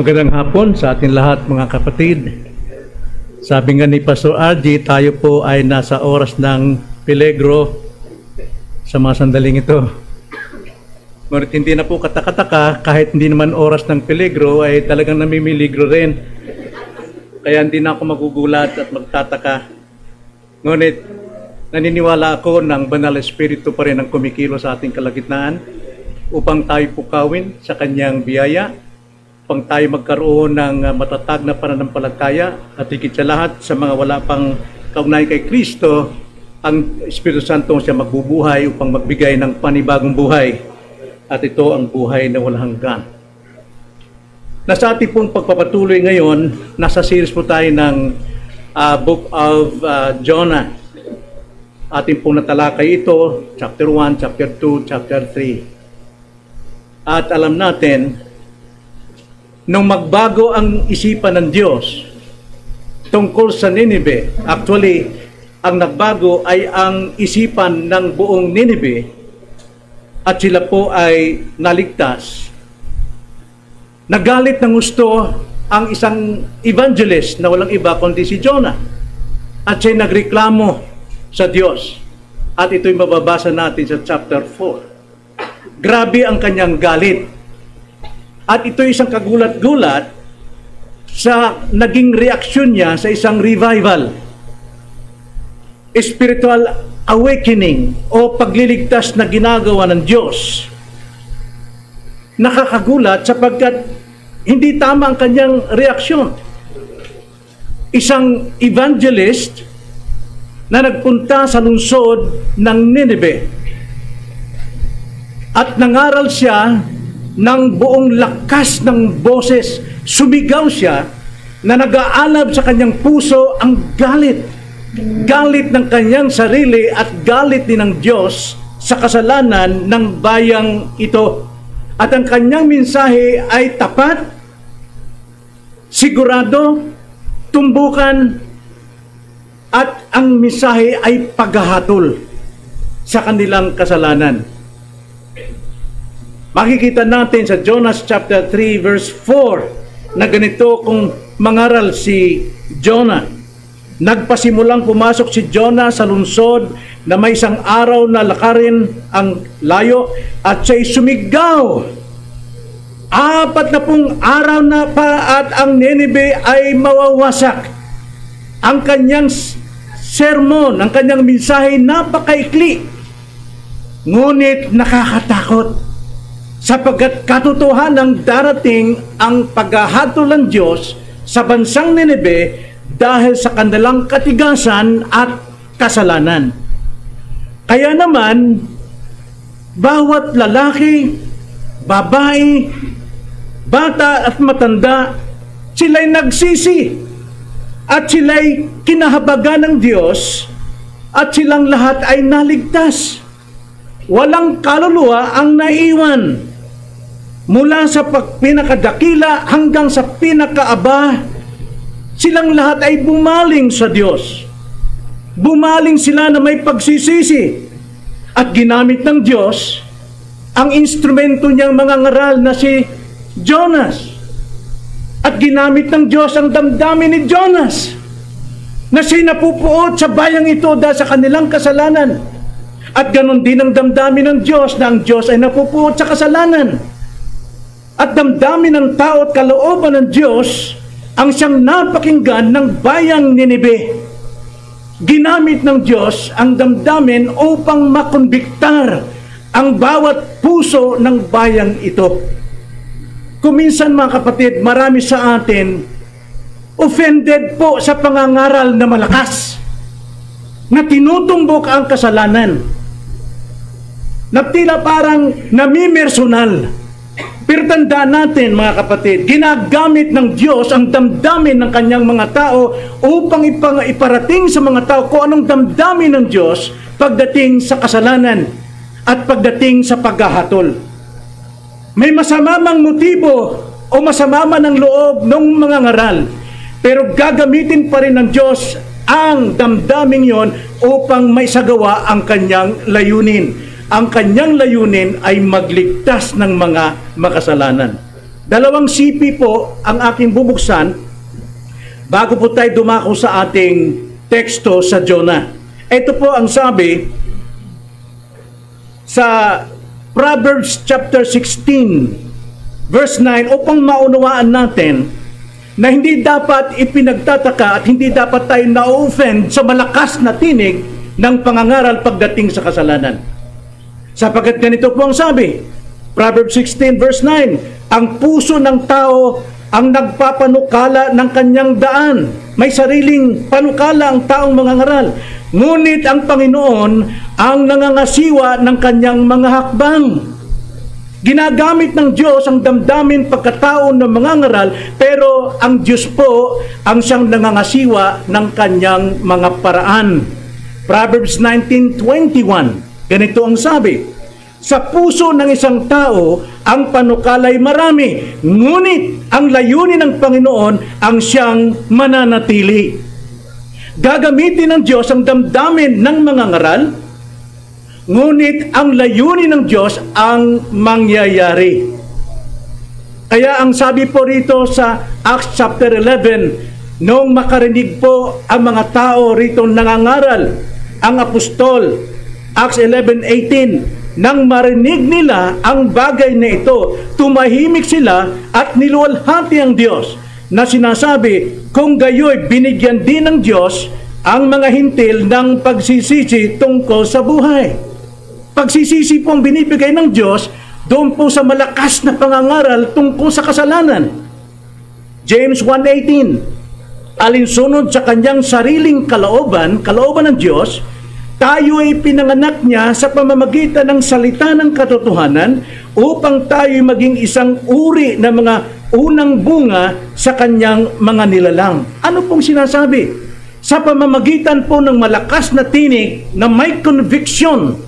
Magandang hapon sa ating lahat mga kapatid. Sabi nga ni Pastor RG, tayo po ay nasa oras ng peligro sa mga sandaling ito. Ngunit hindi na po katakataka, kahit hindi naman oras ng peligro ay talagang namimiligro rin. Kaya hindi na ako magugulat at magtataka. Ngunit naniniwala ako ng Banal Espiritu pa rin ang kumikilo sa ating kalagitnaan upang tayo pukawin sa kanyang biyaya, upang tayo magkaroon ng matatag na pananampalataya at higit sa lahat sa mga wala pang kaugnayan kay Kristo, ang Espiritu Santo siya magbubuhay upang magbigay ng panibagong buhay. At ito ang buhay na walang hanggan. Nasa ating pong pagpapatuloy ngayon, nasa series po tayo ng Book of Jonah. Ating pong natalakay ito, chapter 1, chapter 2, chapter 3. At alam natin, nung magbago ang isipan ng Diyos tungkol sa Ninive, actually, ang nagbago ay ang isipan ng buong Ninive at sila po ay naligtas. Nagalit ng gusto ang isang evangelist na walang iba kundi si Jonah at siya'y nagreklamo sa Diyos. At ito'y mababasa natin sa chapter 4. Grabe ang kanyang galit. At ito isang kagulat-gulat sa naging reaksyon niya sa isang revival, spiritual awakening o pagliligtas na ginagawa ng Diyos. Nakakagulat sapagkat hindi tama ang kanyang reaksyon. Isang evangelist na nagpunta sa lungsod ng Nineveh at nangaral siya ng buong lakas ng boses, sumigaw siya na nag-aalab sa kanyang puso ang galit. Galit ng kanyang sarili at galit din ng Diyos sa kasalanan ng bayang ito. At ang kanyang mensahe ay tapat, sigurado, tumbukan, at ang mensahe ay paghahatol sa kanilang kasalanan. Makikita natin sa Jonah chapter 3 verse 4 na ganito kung mangaral si Jonah. Nagpasimulang pumasok si Jonah sa lungsod na may isang araw na lakarin ang layo at siya'y sumigaw. 40 araw na pa at ang Nineveh ay mawawasak. Ang kanyang sermon, ang kanyang mensahe napakaikli, ngunit nakakatakot. Sapagkat katotohanan darating ang paghahatol ng Diyos sa bansang Nineveh dahil sa kanilang katigasan at kasalanan. Kaya naman, bawat lalaki, babae, bata at matanda, sila'y nagsisi at sila'y kinahabagan ng Diyos at silang lahat ay naligtas. Walang kaluluwa ang naiwan. Mula sa pinakadakila hanggang sa pinakaaba, silang lahat ay bumaling sa Diyos. Bumaling sila na may pagsisisi. At ginamit ng Diyos ang instrumento niyang mga ngaral na si Jonas. At ginamit ng Diyos ang damdamin ni Jonas na siya napupuot sa bayang ito dahil sa kanilang kasalanan. At ganon din ang damdamin ng Diyos na ang Diyos ay napupuot sa kasalanan. At damdamin ng tao at kalooban ng Diyos ang siyang napakinggan ng bayang Nineveh. Ginamit ng Diyos ang damdamin upang makonbiktar ang bawat puso ng bayang ito. Kuminsan mga kapatid, marami sa atin offended po sa pangangaral na malakas na tinutumbok ang kasalanan. Nagtila parang namimersonal. Pero tandaan natin mga kapatid, ginagamit ng Diyos ang damdamin ng kanyang mga tao upang iparating sa mga tao kung anong damdamin ng Diyos pagdating sa kasalanan at pagdating sa paghahatol. May masama mang motibo o masama man ang loob ng mga ngaral, pero gagamitin pa rin ng Diyos ang damdaming yon upang maisagawa ang kanyang layunin. Ang kanyang layunin ay magligtas ng mga makasalanan. Dalawang CP po ang aking bubuksan bago po tayo dumako sa ating teksto sa Jonah. Ito po ang sabi sa Proverbs chapter 16 verse 9 upang maunawaan natin na hindi dapat ipinagtataka at hindi dapat tayo na-offend sa malakas na tinig ng pangangaral pagdating sa kasalanan. Sapagkat ganito po ang sabi, Proverbs 16 verse 9, ang puso ng tao ang nagpapanukala ng kanyang daan. May sariling panukala ang taong mangangaral. Ngunit ang Panginoon ang nangangasiwa ng kanyang mga hakbang. Ginagamit ng Diyos ang damdamin pagkatao ng mangangaral, pero ang Diyos po ang siyang nangangasiwa ng kanyang mga paraan. Proverbs 19:21, ganito ang sabi, sa puso ng isang tao, ang panukala'y marami, ngunit ang layunin ng Panginoon ang siyang mananatili. Gagamitin ng Diyos ang damdamin ng mangangaral, ngunit ang layunin ng Diyos ang mangyayari. Kaya ang sabi po rito sa Acts chapter 11, noong makarinig po ang mga tao rito nangangaral, ang apostol, Acts 11:18, nang marinig nila ang bagay na ito, tumahimik sila at niluwalhati ang Diyos na sinasabi, kung gayoy binigyan din ng Diyos ang mga hintil ng pagsisisi tungkol sa buhay. Pagsisisi po ang binibigay ng Diyos doon po sa malakas na pangangaral tungkol sa kasalanan. James 1:18, alinsunod sa kanyang sariling kalooban ng Diyos, tayo ay pinanganak niya sa pamamagitan ng salita ng katotohanan upang tayo maging isang uri na mga unang bunga sa kanyang mga nilalang. Ano pong sinasabi? Sa pamamagitan po ng malakas na tinig na may conviction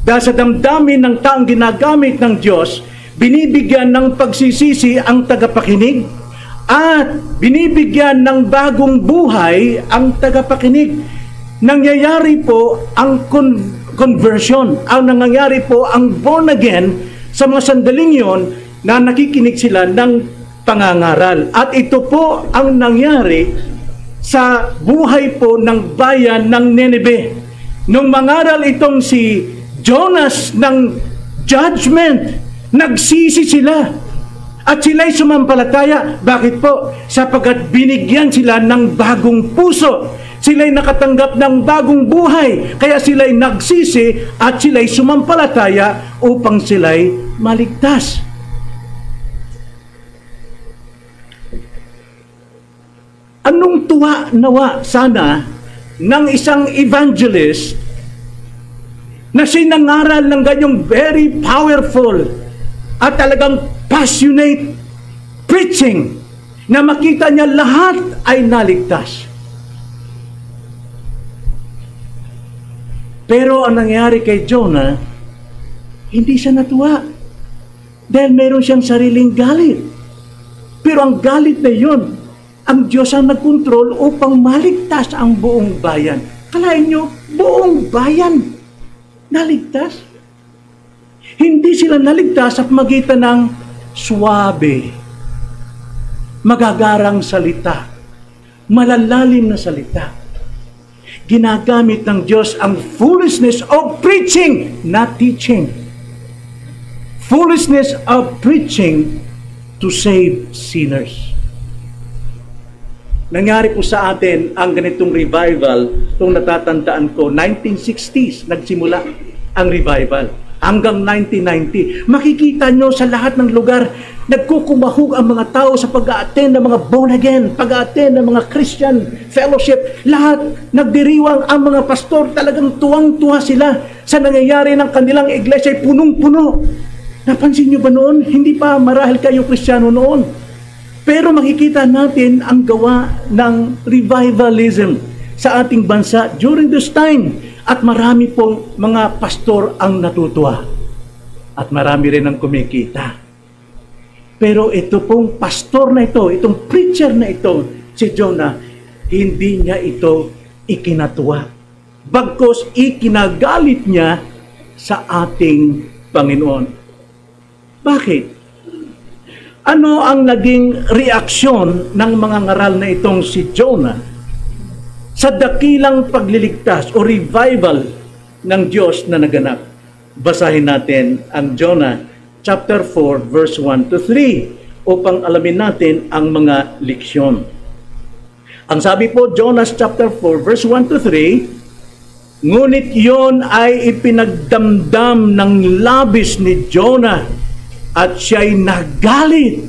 dahil sa damdamin ng taong ginagamit ng Diyos, binibigyan ng pagsisisi ang tagapakinig at binibigyan ng bagong buhay ang tagapakinig. Nangyayari po ang conversion, ang nangyayari po ang born again sa mga sandaling yon na nakikinig sila ng pangangaral. At ito po ang nangyari sa buhay po ng bayan ng Nineveh. Nung mangaral itong si Jonas ng judgment, nagsisi sila. At sila'y sumampalataya. Bakit po? Sapagkat binigyan sila ng bagong puso. Sila'y nakatanggap ng bagong buhay. Kaya sila'y nagsisi at sila'y sumampalataya upang sila'y maligtas. Anong tuwa nawa sana ng isang evangelist na sinangaral ng ganyong very powerful at talagang passionate preaching na makita niya lahat ay naligtas. Pero ang nangyari kay Jonah, hindi siya natuwa. Dahil meron siyang sariling galit. Pero ang galit na yun, ang Diyos ang nagkontrol upang maligtas ang buong bayan. Kalahin nyo, buong bayan naligtas. Hindi sila naligtas sa pamagitan ng suwabe, magagarang salita, malalalim na salita. Ginagamit ng Diyos ang foolishness of preaching, not teaching. Foolishness of preaching to save sinners. Nangyari po sa atin ang ganitong revival, itong natatandaan ko, 1960s nagsimula ang revival. Hanggang 1990. Makikita nyo sa lahat ng lugar, nagkukumahog ang mga tao sa pag-a-attend ng mga born again, pag-a-attend ng mga Christian fellowship. Lahat nagdiriwang ang mga pastor, talagang tuwang-tuwa sila sa nangyayari ng kanilang iglesia, punong-puno. Napansin nyo ba noon? Hindi pa marahil kayo Kristiyano noon. Pero makikita natin ang gawa ng revivalism sa ating bansa during this time. At marami pong mga pastor ang natutuwa. At marami rin ang kumikita. Pero ito pong pastor na ito, itong preacher na ito, si Jonah, hindi niya ito ikinatuwa. Bagkus ikinagalit niya sa ating Panginoon. Bakit? Ano ang naging reaksyon ng mga ngaral na itong si Jonah sa dakilang pagliligtas o revival ng Diyos na naganap? Basahin natin ang Jonah chapter 4 verse 1 to 3 upang alamin natin ang mga leksyon. Ang sabi po, Jonah chapter 4 verse 1 to 3, ngunit yon ay ipinagdamdam ng labis ni Jonah at siya'y nagalit.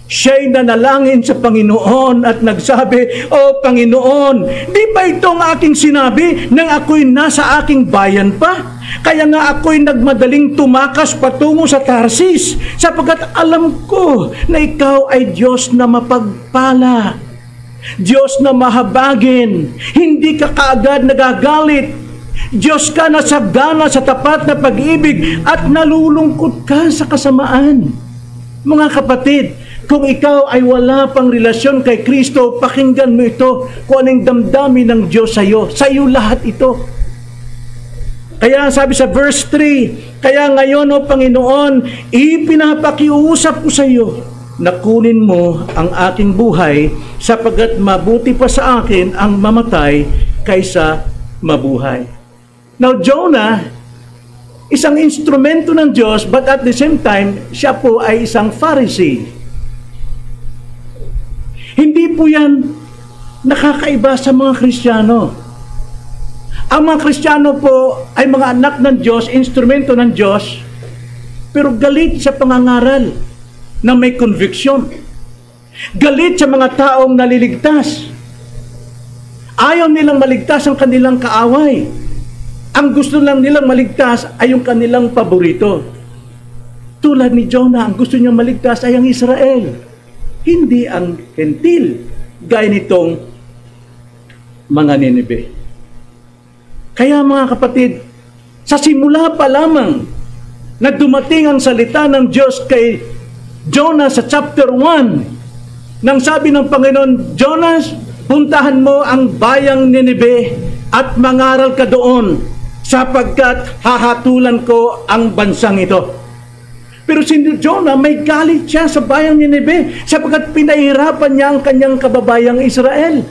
Siya'y nanalangin sa Panginoon at nagsabi, "O Panginoon, di ba itong aking sinabi nang ako'y nasa aking bayan pa? Kaya nga ako'y nagmadaling tumakas patungo sa Tarsis, sapagkat alam ko na ikaw ay Diyos na mapagpala, Diyos na mahabagin, hindi ka kaagad nagagalit, Diyos ka na sagana sa tapat na pag-ibig at nalulungkot ka sa kasamaan." Mga kapatid, kung ikaw ay wala pang relasyon kay Kristo, pakinggan mo ito, kung anong damdamin ng Diyos sa iyo lahat ito. Kaya sabi sa verse 3, "Kaya ngayon, O Panginoon, ipinapakiusap ko sa iyo na kunin mo ang aking buhay, sapagkat mabuti pa sa akin ang mamatay kaysa mabuhay." Now, Jonah, isang instrumento ng Diyos, but at the same time, siya po ay isang Pharisee. Hindi po yan nakakaiba sa mga Kristiyano. Ang mga Kristiyano po ay mga anak ng Diyos, instrumento ng Diyos, pero galit sa pangangaral na may conviction. Galit sa mga taong naliligtas. Ayaw nilang maligtas ang kanilang kaaway. Ang gusto lang nilang maligtas ay yung kanilang paborito. Tulad ni Jonah, ang gusto niyang maligtas ay ang Israel, hindi ang Hentil, gaya nitong mga Nineve. Kaya mga kapatid, sa simula pa lamang na dumating ang salita ng Diyos kay Jonah sa chapter 1, nang sabi ng Panginoon, "Jonas, puntahan mo ang bayang Nineve at mangaral ka doon, sapagkat hahatulan ko ang bansang ito." Pero si Jonah, may galit siya sa bayang Nineve sapagkat pinahirapan niya ang kanyang kababayang Israel.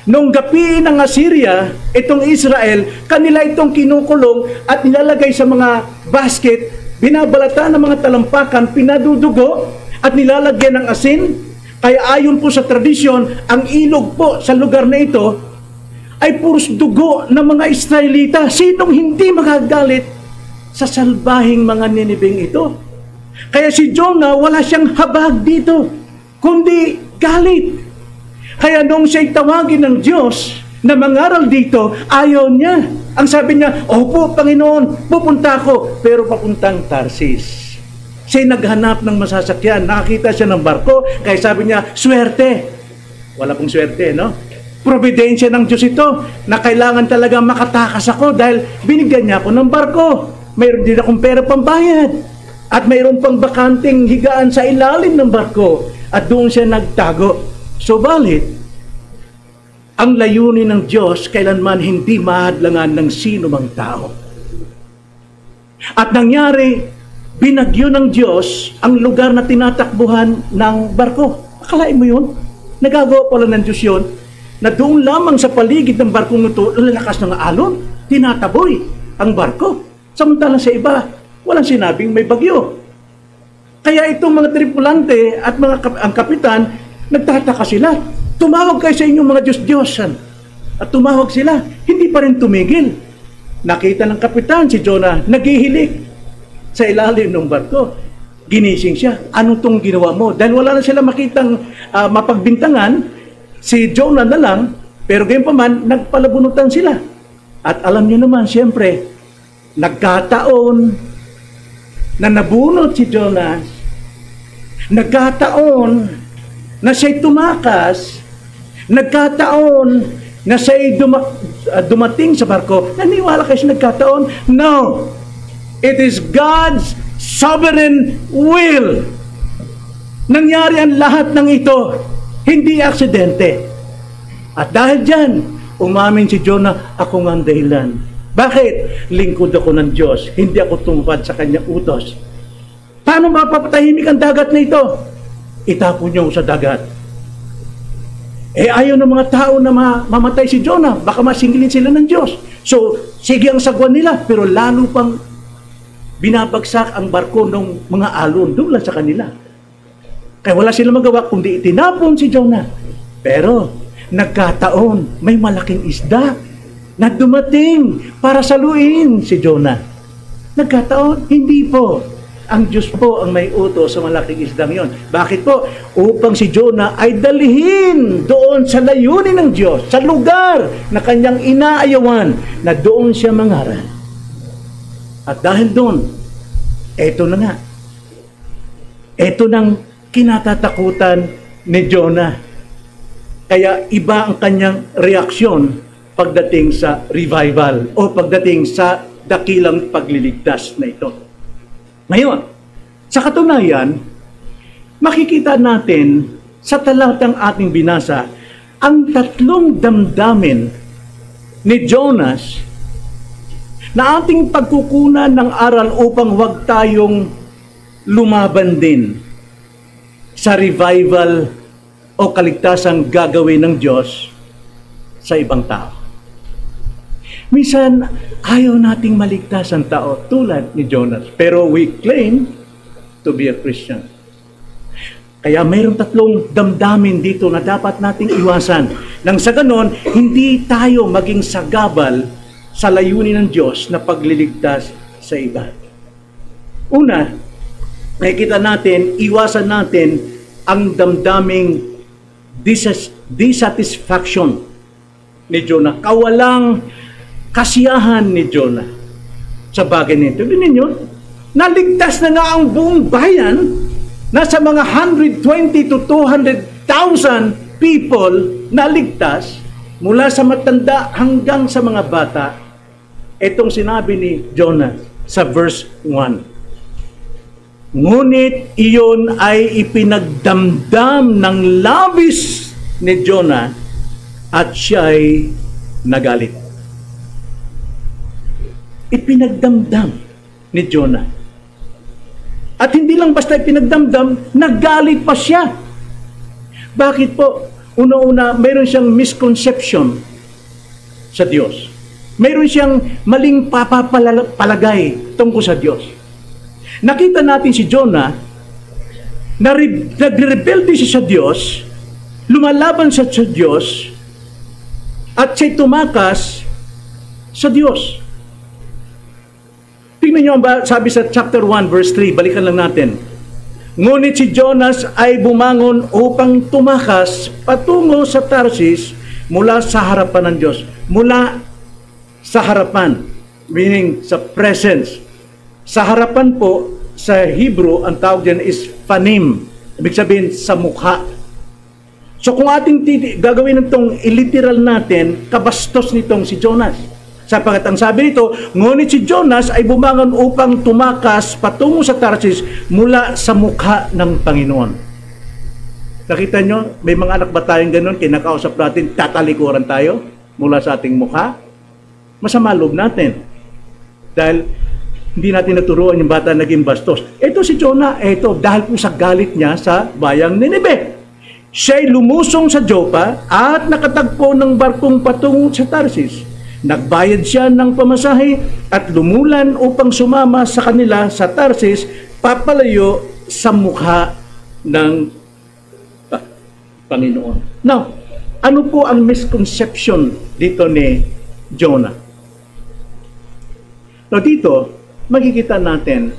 Nung gapiin ng Assyria, itong Israel, kanila itong kinukulong at nilalagay sa mga basket, binabalatan ng mga talampakan, pinadudugo at nilalagyan ng asin. Kaya ayon po sa tradisyon, ang ilog po sa lugar na ito ay puros dugo ng mga Israelita. Sinong hindi magagalit sa salbahing mga Nineveh ito? Kaya si Jonah, wala siyang habag dito, kundi galit. Kaya nung siya'y tawagin ng Diyos na mangaral dito, ayaw niya. Ang sabi niya, "Opo, Panginoon, pupunta ako, pero papuntang Tarsis." Siya'y naghanap ng masasakyan. Nakakita siya ng barko, kaya sabi niya, "Swerte." Wala pong swerte, no? Providensya ng Diyos ito na kailangan talaga makatakas ako dahil binigyan niya ako ng barko. Mayroon din akong pera pambayad. At mayroon pang bakanting higaan sa ilalim ng barko. At doon siya nagtago. Subalit, ang layunin ng Diyos kailanman hindi mahadlangan ng sino mang tao. At nangyari, binagyo ng Diyos ang lugar na tinatakbuhan ng barko. Akalain mo yun? Nagagawa pala ng Diyos yun, na doon lamang sa paligid ng barkong ito, lalakas ng alon, tinataboy ang barko. Samantalang sa iba, walang sinabing may bagyo. Kaya itong mga tripulante at ang kapitan, nagtataka sila. Tumawag kayo sa inyong mga Diyos-Diyosan. At tumawag sila, hindi pa rin tumigil. Nakita ng kapitan si Jonah, naghihilik sa ilalim ng barko. Ginising siya, ano tong ginawa mo? Dahil wala na sila makitang mapagbintangan, si Jonah na lang, pero gayon pa man, nagpalabunutan sila. At alam niyo naman, siyempre, nagkataon na nabunot si Jonah, nagkataon na siya'y tumakas, nagkataon na siya'y dumating sa barko. Naniwala kayo sa nagkataon? No! It is God's sovereign will. Nangyari ang lahat ng ito. Hindi aksidente. At dahil dyan, umamin si Jonah, ako nga ang dahilan. Bakit? Lingkod ako ng Diyos. Hindi ako tumupad sa kanyang utos. Paano mapapatahimik ang dagat na ito? Itapon niyo sa dagat. Ayaw ng mga tao na mamatay si Jonah. Baka masingilin sila ng Diyos. So, sige ang sagwan nila, pero lalo pang binabagsak ang barko ng mga alon doon lang sa kanila. Kaya wala silang magawa kundi itinapon si Jonah. Pero, nagkataon, may malaking isda na dumating para saluin si Jonah. Nagkataon, hindi po. Ang Diyos po ang may utos sa malaking isdang yon. Bakit po? Upang si Jonah ay dalhin doon sa layunin ng Diyos, sa lugar na kanyang inaayawan, na doon siya mangaral. At dahil doon, eto na nga. Eto nang kinatatakutan ni Jonah. Kaya iba ang kanyang reaksyon pagdating sa revival o pagdating sa dakilang pagliligtas na ito. Ngayon, sa katunayan, makikita natin sa talatang ating binasa ang tatlong damdamin ni Jonas na ating pagkukunan ng aral upang huwag tayong lumaban din sa revival o kaligtasang gagawin ng Diyos sa ibang tao. Minsan, ayaw nating maligtas ang tao tulad ni Jonas. Pero we claim to be a Christian. Kaya mayroong tatlong damdamin dito na dapat nating iwasan. Nang sa ganon, hindi tayo maging sagabal sa layunin ng Diyos na pagliligtas sa iba. Una, nakikita natin, iwasan natin ang damdaming dissatisfaction ni Jonah. Kawalang kasiyahan ni Jonah sa bagay nito. Tignan ninyo, naligtas na nga ang buong bayan. Nasa mga 120 to 200,000 people naligtas mula sa matanda hanggang sa mga bata. Itong sinabi ni Jonah sa verse 1. Ngunit iyon ay ipinagdamdam ng labis ni Jonah at siya'y nagalit. Ipinagdamdam ni Jonah. At hindi lang basta ipinagdamdam, nagalit pa siya. Bakit po? Una-una, mayroon siyang misconception sa Diyos. Mayroon siyang maling papapalagay tungkol sa Diyos. Nakita natin si Jonah, nagrebelde siya sa Diyos, lumalaban siya sa Diyos, at siya'y tumakas sa Diyos. Tingnan niyo ba, sabi sa chapter 1 verse 3, balikan lang natin. Ngunit si Jonas ay bumangon upang tumakas patungo sa Tarsis mula sa harapan ng Diyos. Mula sa harapan, meaning sa presence. Sa harapan po, sa Hebrew, ang tawag dyan is panim. Ibig sabihin, sa mukha. So kung ating gagawin itong iliteral natin, kabastos nitong si Jonas. Sapagat ang sabi nito, ngunit si Jonas ay bumangon upang tumakas patungo sa Tarsis mula sa mukha ng Panginoon. Nakita nyo, may mga anak ba tayong ganun, kinakausap natin, tatalikuran tayo mula sa ating mukha? Masama loob natin. Dahil hindi natin naturuan yung bata naging bastos. Ito si Jonah, dahil po sa galit niya sa bayang Nineveh. Siya'y lumusong sa Joppa at nakatagpo ng barkong patungo sa Tarsis. Nagbayad siya ng pamasahe at lumulan upang sumama sa kanila sa Tarsis, papalayo sa mukha ng Panginoon. Now, ano po ang misconception dito ni Jonah? Now, dito, makikita natin,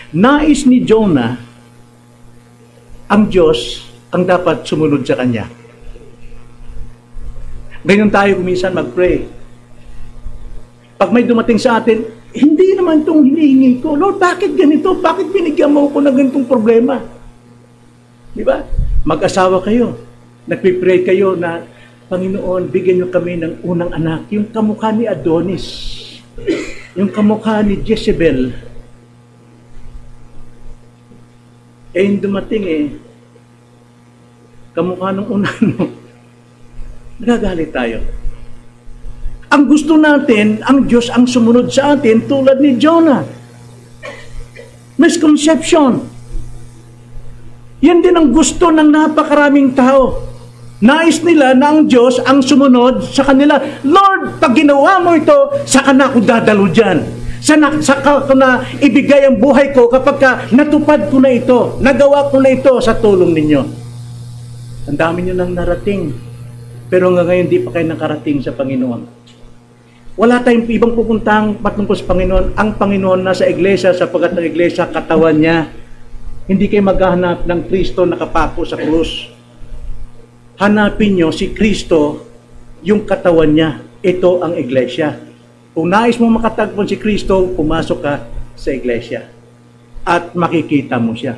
nais ni Jonah ang Diyos ang dapat sumunod sa kanya. Ganyan tayo kuminsan mag-pray. Pag may dumating sa atin, hindi naman itong hinihingi ko. Lord, bakit ganito? Bakit binigyan mo ko ng ganitong problema? Di ba? Mag-asawa kayo. Nagpipray kayo na, Panginoon, bigyan niyo kami ng unang anak. Yung kamukha ni Adonis. Yung kamukha ni Jezebel. Yung dumating kamukha ng unang nagagalit tayo. Ang gusto natin, ang Diyos ang sumunod sa atin tulad ni Jonah. Misconception. Yan din ang gusto ng napakaraming tao. Nais nila na ang Diyos ang sumunod sa kanila. Lord, pag ginawa mo ito, saka na ako dadalo dyan. Saka ko na ibigay ang buhay ko kapag natupad ko na ito, nagawa ko na ito sa tulong ninyo. Ang dami nyo nang narating. Pero ngayon di pa kayo nakarating sa Panginoon. Wala tayong ibang pupuntang patungkol sa Panginoon. Ang Panginoon nasa iglesia sapagkat ang iglesia katawan niya. Hindi kayo maghahanap ng Kristo nakapako sa krus. Hanapin nyo si Kristo, yung katawan niya. Ito ang iglesia. Kung nais mo makatagpon si Kristo, pumasok ka sa iglesia. At makikita mo siya.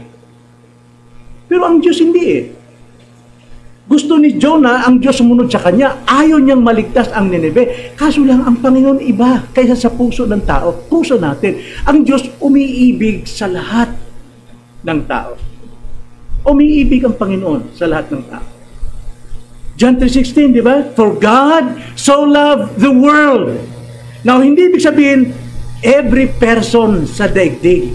Pero ang Diyos hindi eh. Gusto ni Jonah ang Diyos sumunod sa kanya. Ayaw niyang maligtas ang Nineveh. Kaso lang ang Panginoon iba kaysa sa puso ng tao. Puso natin. Ang Diyos umiibig sa lahat ng tao. Umiibig ang Panginoon sa lahat ng tao. John 3:16, di ba? For God so loved the world. Now, hindi ibig sabihin, every person sa daigdig.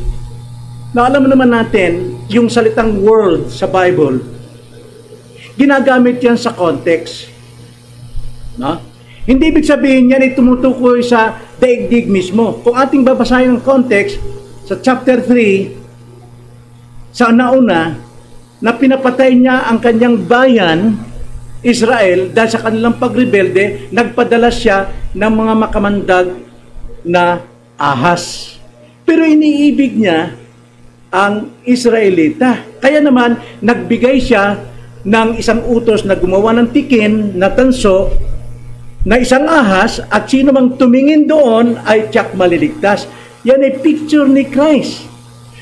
Now, alam mo naman natin, yung salitang world sa Bible, ginagamit yan sa context. No? Hindi ibig sabihin yan ay tumutukoy sa daigdig mismo. Kung ating babasahin ang context, sa chapter 3, sa nauna, na pinapatay niya ang kanyang bayan, Israel, dahil sa kanilang pagrebelde, nagpadala siya ng mga makamandag na ahas. Pero iniibig niya ang Israelita. Kaya naman, nagbigay siya ng isang utos na gumawa ng tikin na tanso na isang ahas at sino mang tumingin doon ay tiyak maliligtas. Yan ay picture ni Christ.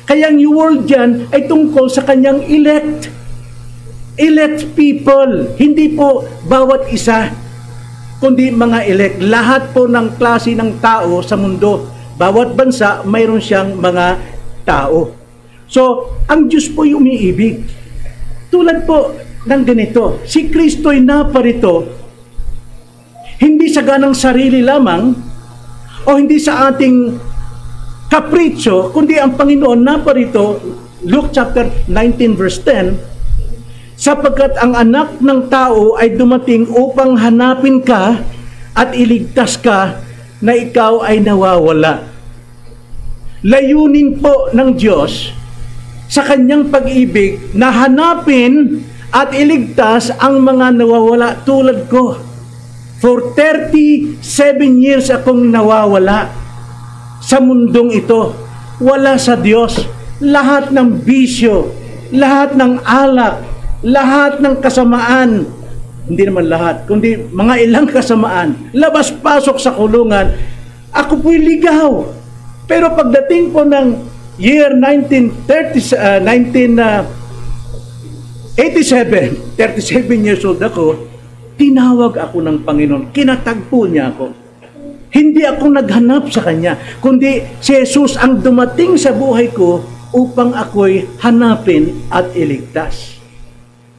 Kaya ang world dyan ay tungkol sa kanyang elect. Elect people, hindi po bawat isa, kundi mga elect. Lahat po ng klase ng tao sa mundo, bawat bansa, mayroon siyang mga tao. So, ang Diyos po yung umiibig. Tulad po ng ganito, si Kristo'y naparito, hindi sa ganang sarili lamang, o hindi sa ating kapritsyo, kundi ang Panginoon naparito, Luke chapter 19 verse 10, sapagkat ang anak ng tao ay dumating upang hanapin ka at iligtas ka na ikaw ay nawawala. Layunin po ng Diyos sa kanyang pag-ibig na hanapin at iligtas ang mga nawawala tulad ko. For 37 years akong nawawala sa mundong ito. Wala sa Diyos. Lahat ng bisyo, lahat ng alak, lahat ng kasamaan, hindi naman lahat, kundi mga ilang kasamaan, labas-pasok sa kulungan, ako po'y ligaw. Pero pagdating po ng year 1987, 37 years old ako, tinawag ako ng Panginoon, kinatagpo niya ako. Hindi ako naghanap sa Kanya, kundi si Jesus ang dumating sa buhay ko upang ako'y hanapin at iligtas.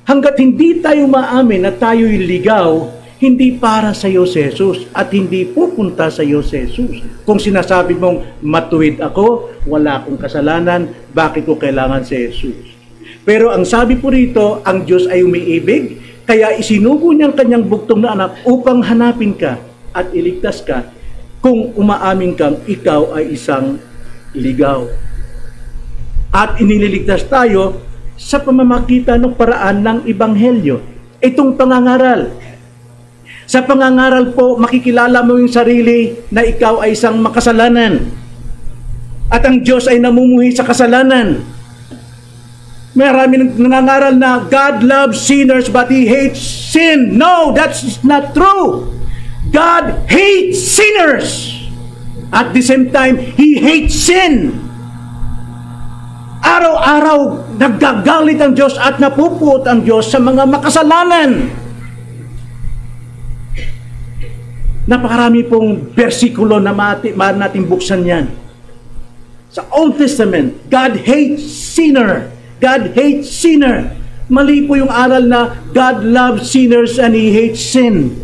Hanggat hindi tayo maamin na tayo'y ligaw, hindi para sa iyo si Jesus at hindi pupunta sa iyo si Jesus. Kung sinasabi mong matuwid ako, wala akong kasalanan, bakit ko kailangan si Jesus? Pero ang sabi po rito, ang Diyos ay umiibig, kaya isinugo niyang kanyang bugtong na anak upang hanapin ka at iligtas ka kung umaamin kang ikaw ay isang ligaw. At inililigtas tayo sa pamamagitan ng paraan ng Ebanghelyo. Itong pangangaral. Sa pangangaral po, makikilala mo yung sarili na ikaw ay isang makasalanan. At ang Diyos ay namumuhi sa kasalanan. Marami nangangaral na God loves sinners but He hates sin. No, that's not true. God hates sinners. At the same time, He hates sin. Araw-araw nagagalit ang Diyos at napupuot ang Diyos sa mga makasalanan. Napakarami pong bersikulo na maaari natin buksan yan. Sa Old Testament, God hates sinner. God hates sinner. Mali po yung aral na God loves sinners and He hates sin.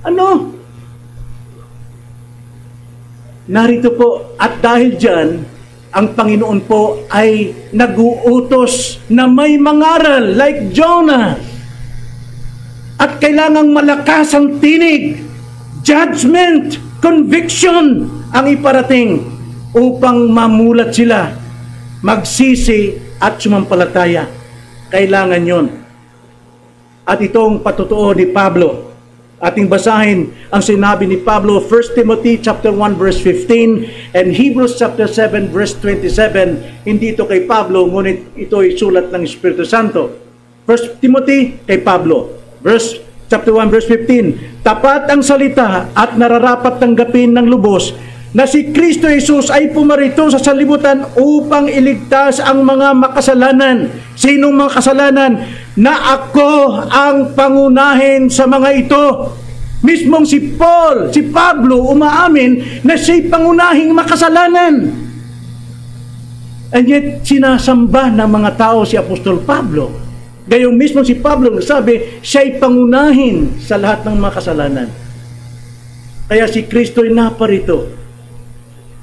Ano? Narito po, at dahil dyan, ang Panginoon po ay nag-uutos na may mangaral like Jonah. At kailangang malakas ang tinig, judgment, conviction ang iparating upang mamulat sila, magsisi at sumampalataya. Kailangan yon. At itong patutuo ni Pablo. Ating basahin ang sinabi ni Pablo, 1 Timothy chapter 1 verse 15 and Hebrews chapter 7 verse 27. Hindi ito kay Pablo, ngunit ito ay sulat ng Espiritu Santo. 1 Timothy kay Pablo, chapter 1 verse 15. Tapat ang salita at nararapat tanggapin ng lubos na si Kristo Jesus ay pumarito sa sanlibutan upang iligtas ang mga makasalanan. Sinong mga kasalanan? Na ako ang pangunahin sa mga ito. Mismong si Pablo umaamin na siya'y pangunahing makasalanan. And yet, sinasamba ng mga tao si Apostol Pablo. Gayong mismo si Pablo nagsabi, siya'y pangunahin sa lahat ng mga kasalanan. Kaya si Kristo ay naparito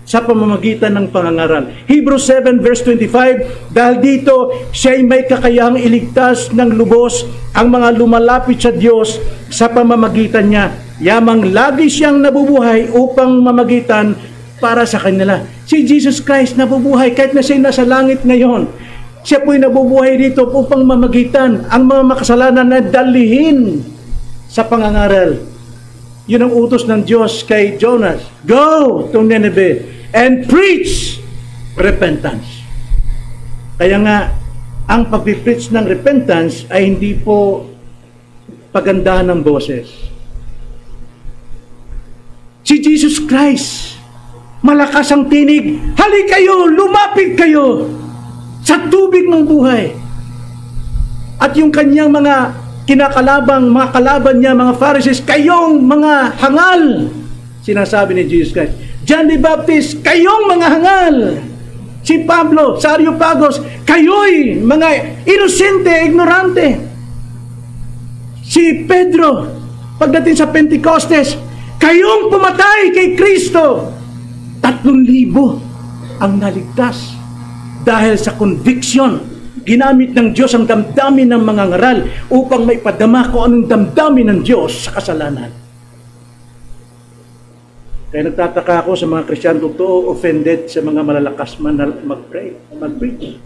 sa pamamagitan ng pangangaral. Hebrews 7 verse 25, dahil dito siya'y may kakayahang iligtas ng lubos ang mga lumalapit sa Diyos sa pamamagitan niya. Yamang lagi siyang nabubuhay upang mamagitan para sa kanila. Si Jesus Christ nabubuhay kahit na siya'y nasa langit ngayon. Siya po'y nabubuhay dito upang mamagitan ang mga makasalanan na dalihin sa pangangaral. Yun ang utos ng Diyos kay Jonas. Go to Nineveh and preach repentance. Kaya nga, ang pag-preach ng repentance ay hindi po pagandahan ng boses. Si Jesus Christ, malakas ang tinig, hali kayo, lumapit kayo sa tubig ng buhay. At yung kanyang mga kinakalabang, mga kalaban niya, mga Pharisees, kayong mga hangal, sinasabi ni Jesus Christ. John the Baptist, kayong mga hangal. Si Pablo, sa Areopagos, kayo'y mga inosente, ignorante. Si Pedro, pagdating sa Pentecostes, kayong pumatay kay Kristo. 3,000 ang naligtas dahil sa conviction. Ginamit ng Diyos ang damdamin ng mga ngaral upang maipadama kung anong damdamin ng Diyos sa kasalanan. Kaya nagtataka ako sa mga Kristiyano totoo offended sa mga malalakas man na mag-preach.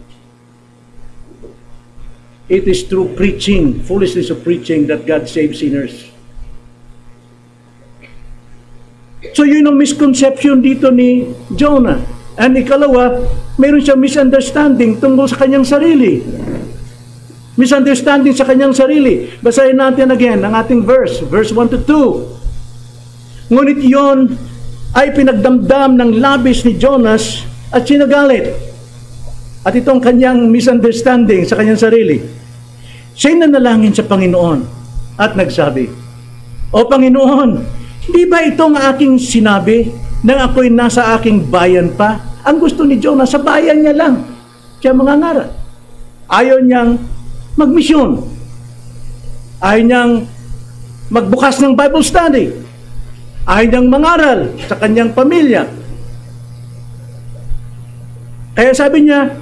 It is through preaching, foolishness of preaching, that God saves sinners. So yun ang misconception dito ni Jonah. And ikalawa, mayroon siyang misunderstanding tungkol sa kanyang sarili. Misunderstanding sa kanyang sarili. Basahin natin again ang ating verse 1 to 2. Ngunit yon ay pinagdamdam ng labis ni Jonas at sinagalit. At itong kanyang misunderstanding sa kanyang sarili. Siya'y nanalangin sa Panginoon at nagsabi, O Panginoon, di ba itong aking sinabi nang ako'y nasa aking bayan pa? Ang gusto ni Jonah, sa bayan niya lang siya mangangaral. Ayaw niyang magmisyon. Ayaw niyang magbukas ng Bible study. Ayaw niyang mangaral sa kanyang pamilya. Kaya sabi niya,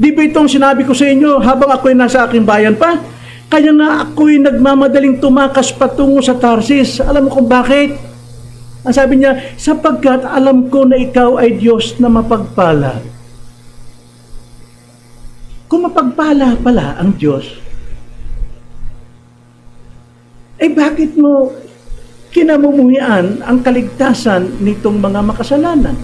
di ba itong sinabi ko sa inyo habang ako'y nasa aking bayan pa? Kaya nga ako'y nagmamadaling tumakas patungo sa Tarsis. Alam mo kung bakit? Ang sabi niya, sapagkat alam ko na ikaw ay Diyos na mapagpala. Kung mapagpala pala ang Diyos, bakit mo kinamumuhian ang kaligtasan nitong mga makasalanan?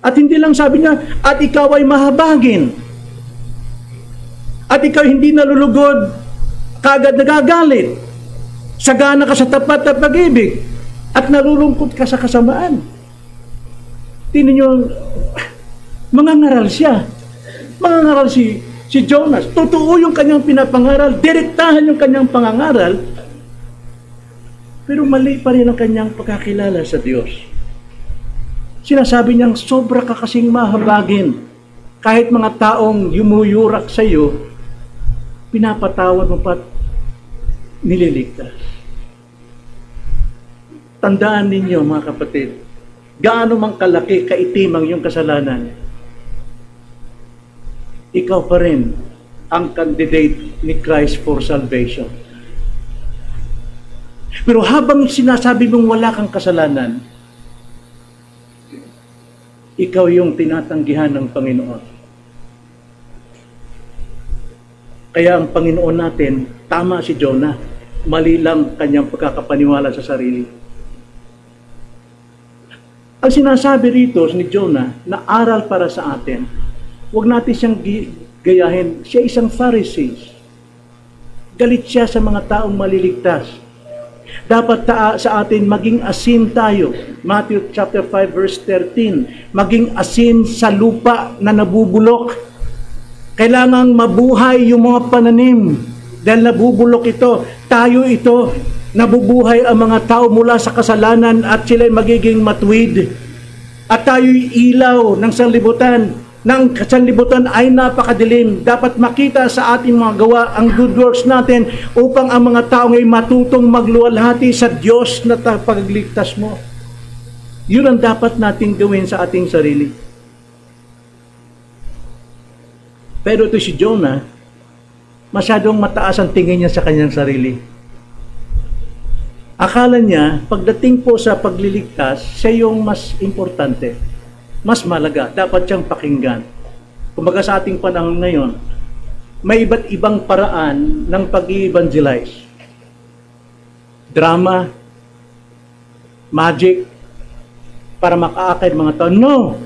At hindi lang sabi niya, at ikaw ay mahabagin. At ikaw hindi nalulugod, kaagad nagagalit. Sagana ka sa tapat at pag-ibig. At nalulungkot ka sa kasamaan. Tingnan niyo, mangangaral siya. Mangangaral si Jonas. Totoo yung kanyang pinapangaral. Direktahan yung kanyang pangangaral. Pero mali pa rin ang kanyang pagkakilala sa Diyos. Sinasabi niyang sobra ka kasing mahabagin. Kahit mga taong yumuyurak sa iyo, pinapatawad mo pa't nililigtas. Tandaan ninyo mga kapatid, gaano mang kalaki, kaitim ang iyong kasalanan, ikaw pa rin ang candidate ni Christ for salvation. Pero habang sinasabi mong wala kang kasalanan, ikaw yung tinatanggihan ng Panginoon. Kaya ang Panginoon natin, tama si Jonah, mali lang kanyang pagkakapaniwala sa sarili. Ang sinasabi rito ni Jonah na aral para sa atin, huwag natin siyang gayahin. Siya isang Pharisee. Galit siya sa mga taong maliligtas. Dapat sa atin maging asin tayo. Matthew chapter 5 verse 13. Maging asin sa lupa na nabubulok. Kailangang mabuhay yung mga pananim. Dahil nabubulok ito, tayo ito, nabubuhay ang mga tao mula sa kasalanan at sila'y magiging matuwid. At tayo'y ilaw ng sanlibutan. Ng sanlibutan ay napakadilim. Dapat makita sa ating mga gawa ang good works natin upang ang mga tao ay matutong magluwalhati sa Diyos na pagligtas mo. Yun ang dapat nating gawin sa ating sarili. Pero ito si Jonah, masyadong mataas ang tingin niya sa kanyang sarili. Akala niya, pagdating po sa pagliligtas, siya yung mas importante, mas malaga, dapat siyang pakinggan. Kumbaga sa ating panahon ngayon, may iba't ibang paraan ng pag-i-evangelize. Drama, magic, para makaakit mga tao. No!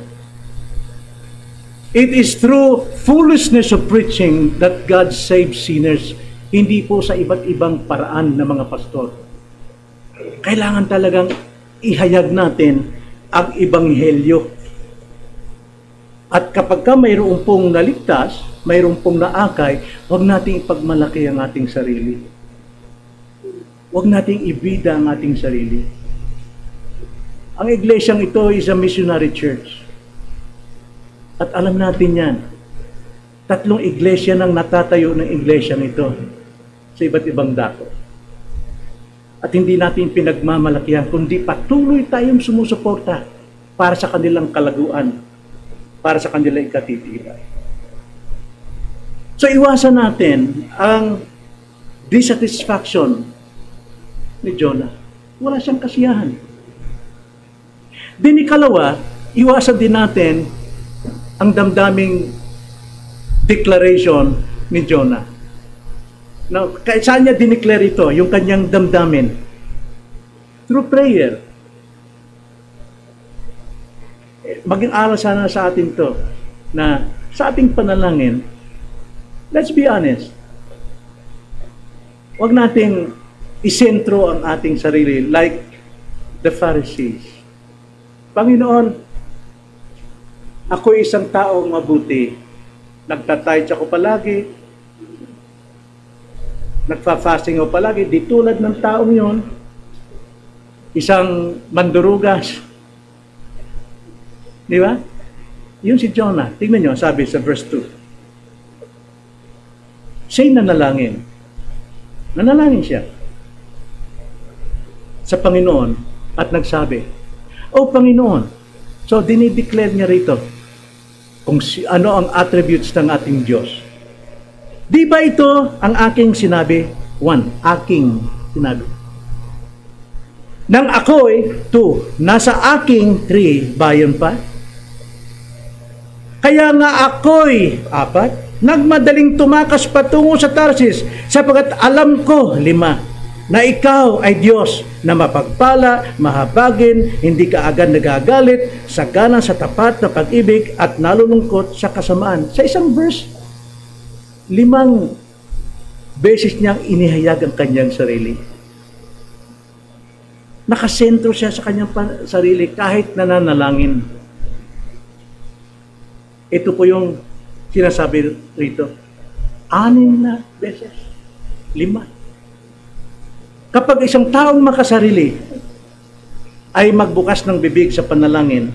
It is through foolishness of preaching that God saves sinners. Hindi po sa iba't ibang paraan ng mga pastor. Kailangan talagang ihayag natin ang ebanghelyo. At kapag ka mayroon pong naligtas, mayroon pong naakay, huwag nating ipagmalaki ang ating sarili. Huwag nating ibida ang ating sarili. Ang iglesyang ito is a missionary church. At alam natin yan. 3 iglesia nang natatayo ng iglesyang ito sa iba't ibang dako. At hindi natin pinagmamalakihan, kundi patuloy tayong sumusuporta para sa kanilang kalaguan, para sa kanilang ikatitibay. So iwasan natin ang dissatisfaction ni Jonah. Wala siyang kasiyahan. Din ikalawa, iwasan din natin ang damdaming declaration ni Jonah. Now, saan niya dineclare ito, yung kanyang damdamin? Through prayer. Maging aral sana sa atin to, na sa ating panalangin, let's be honest, huwag nating isentro ang ating sarili like the Pharisees. Panginoon, ako isang taong mabuti. Nagtatayt ako palagi. Nagfa-fasting ako palagi. Di tulad ng taong yon, isang mandurugas. Di ba? Yun si Jonah. Tingnan nyo, sabi sa verse 2. Siya'y nanalangin. Nanalangin siya sa Panginoon at nagsabi, "O Panginoon," so dinideclare niya rito kung ano ang attributes ng ating Diyos. Di ba ito ang aking sinabi? 1, aking sinabi. Nang ako'y 2, nasa aking 3, bayon pa. Kaya nga ako'y 4, nagmadaling tumakas patungo sa Tarsis, sapagkat alam ko 5, na ikaw ay Diyos na mapagpala, mahabagin, hindi ka agad nagagalit, sagana sa tapat na pag-ibig at nalulungkot sa kasamaan. Sa isang verse, 5 beses niyang inihayag ang kanyang sarili. Nakasentro siya sa kanyang sarili kahit nananalangin. Ito po yung sinasabi rito. 6 na beses. 5. Kapag isang taong makasarili ay magbukas ng bibig sa panalangin,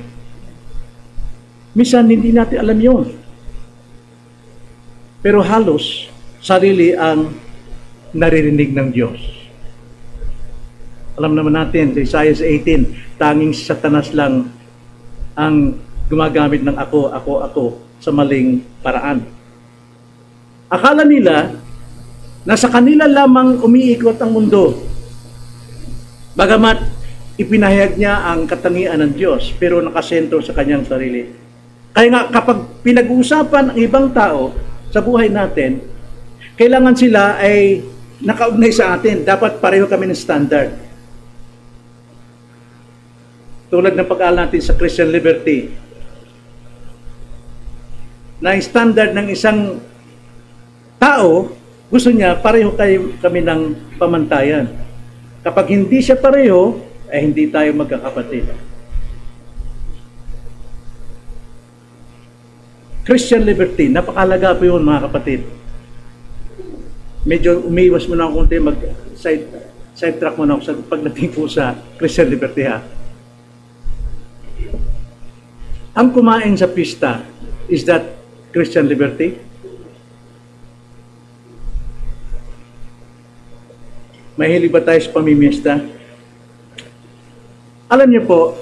minsan hindi natin alam yun. Pero halos sarili ang naririnig ng Diyos. Alam naman natin, sa Isaiah 18, tanging si Satanas lang ang gumagamit ng ako sa maling paraan. Akala nila na sa kanila lamang umiikot ang mundo. Bagamat ipinahayag niya ang katangian ng Diyos, pero nakasentro sa kanyang sarili. Kaya nga kapag pinag-uusapan ang ibang tao sa buhay natin, kailangan sila ay nakaugnay sa atin. Dapat pareho kami ng standard. Tulad ng pag-aaral natin sa Christian Liberty, na ang standard ng isang tao, gusto niya pareho kami ng pamantayan. Kapag hindi siya pareho, ay hindi tayo magkakapatid. Christian liberty, napakalaga po yun mga kapatid. Medyo umiwas mo na ako konti, side track mo na ako sa pagdating po sa Christian liberty ha. Ang kumain sa pista, is that Christian liberty? Mahilig ba tayo sa pamimiesta? Alam niyo po,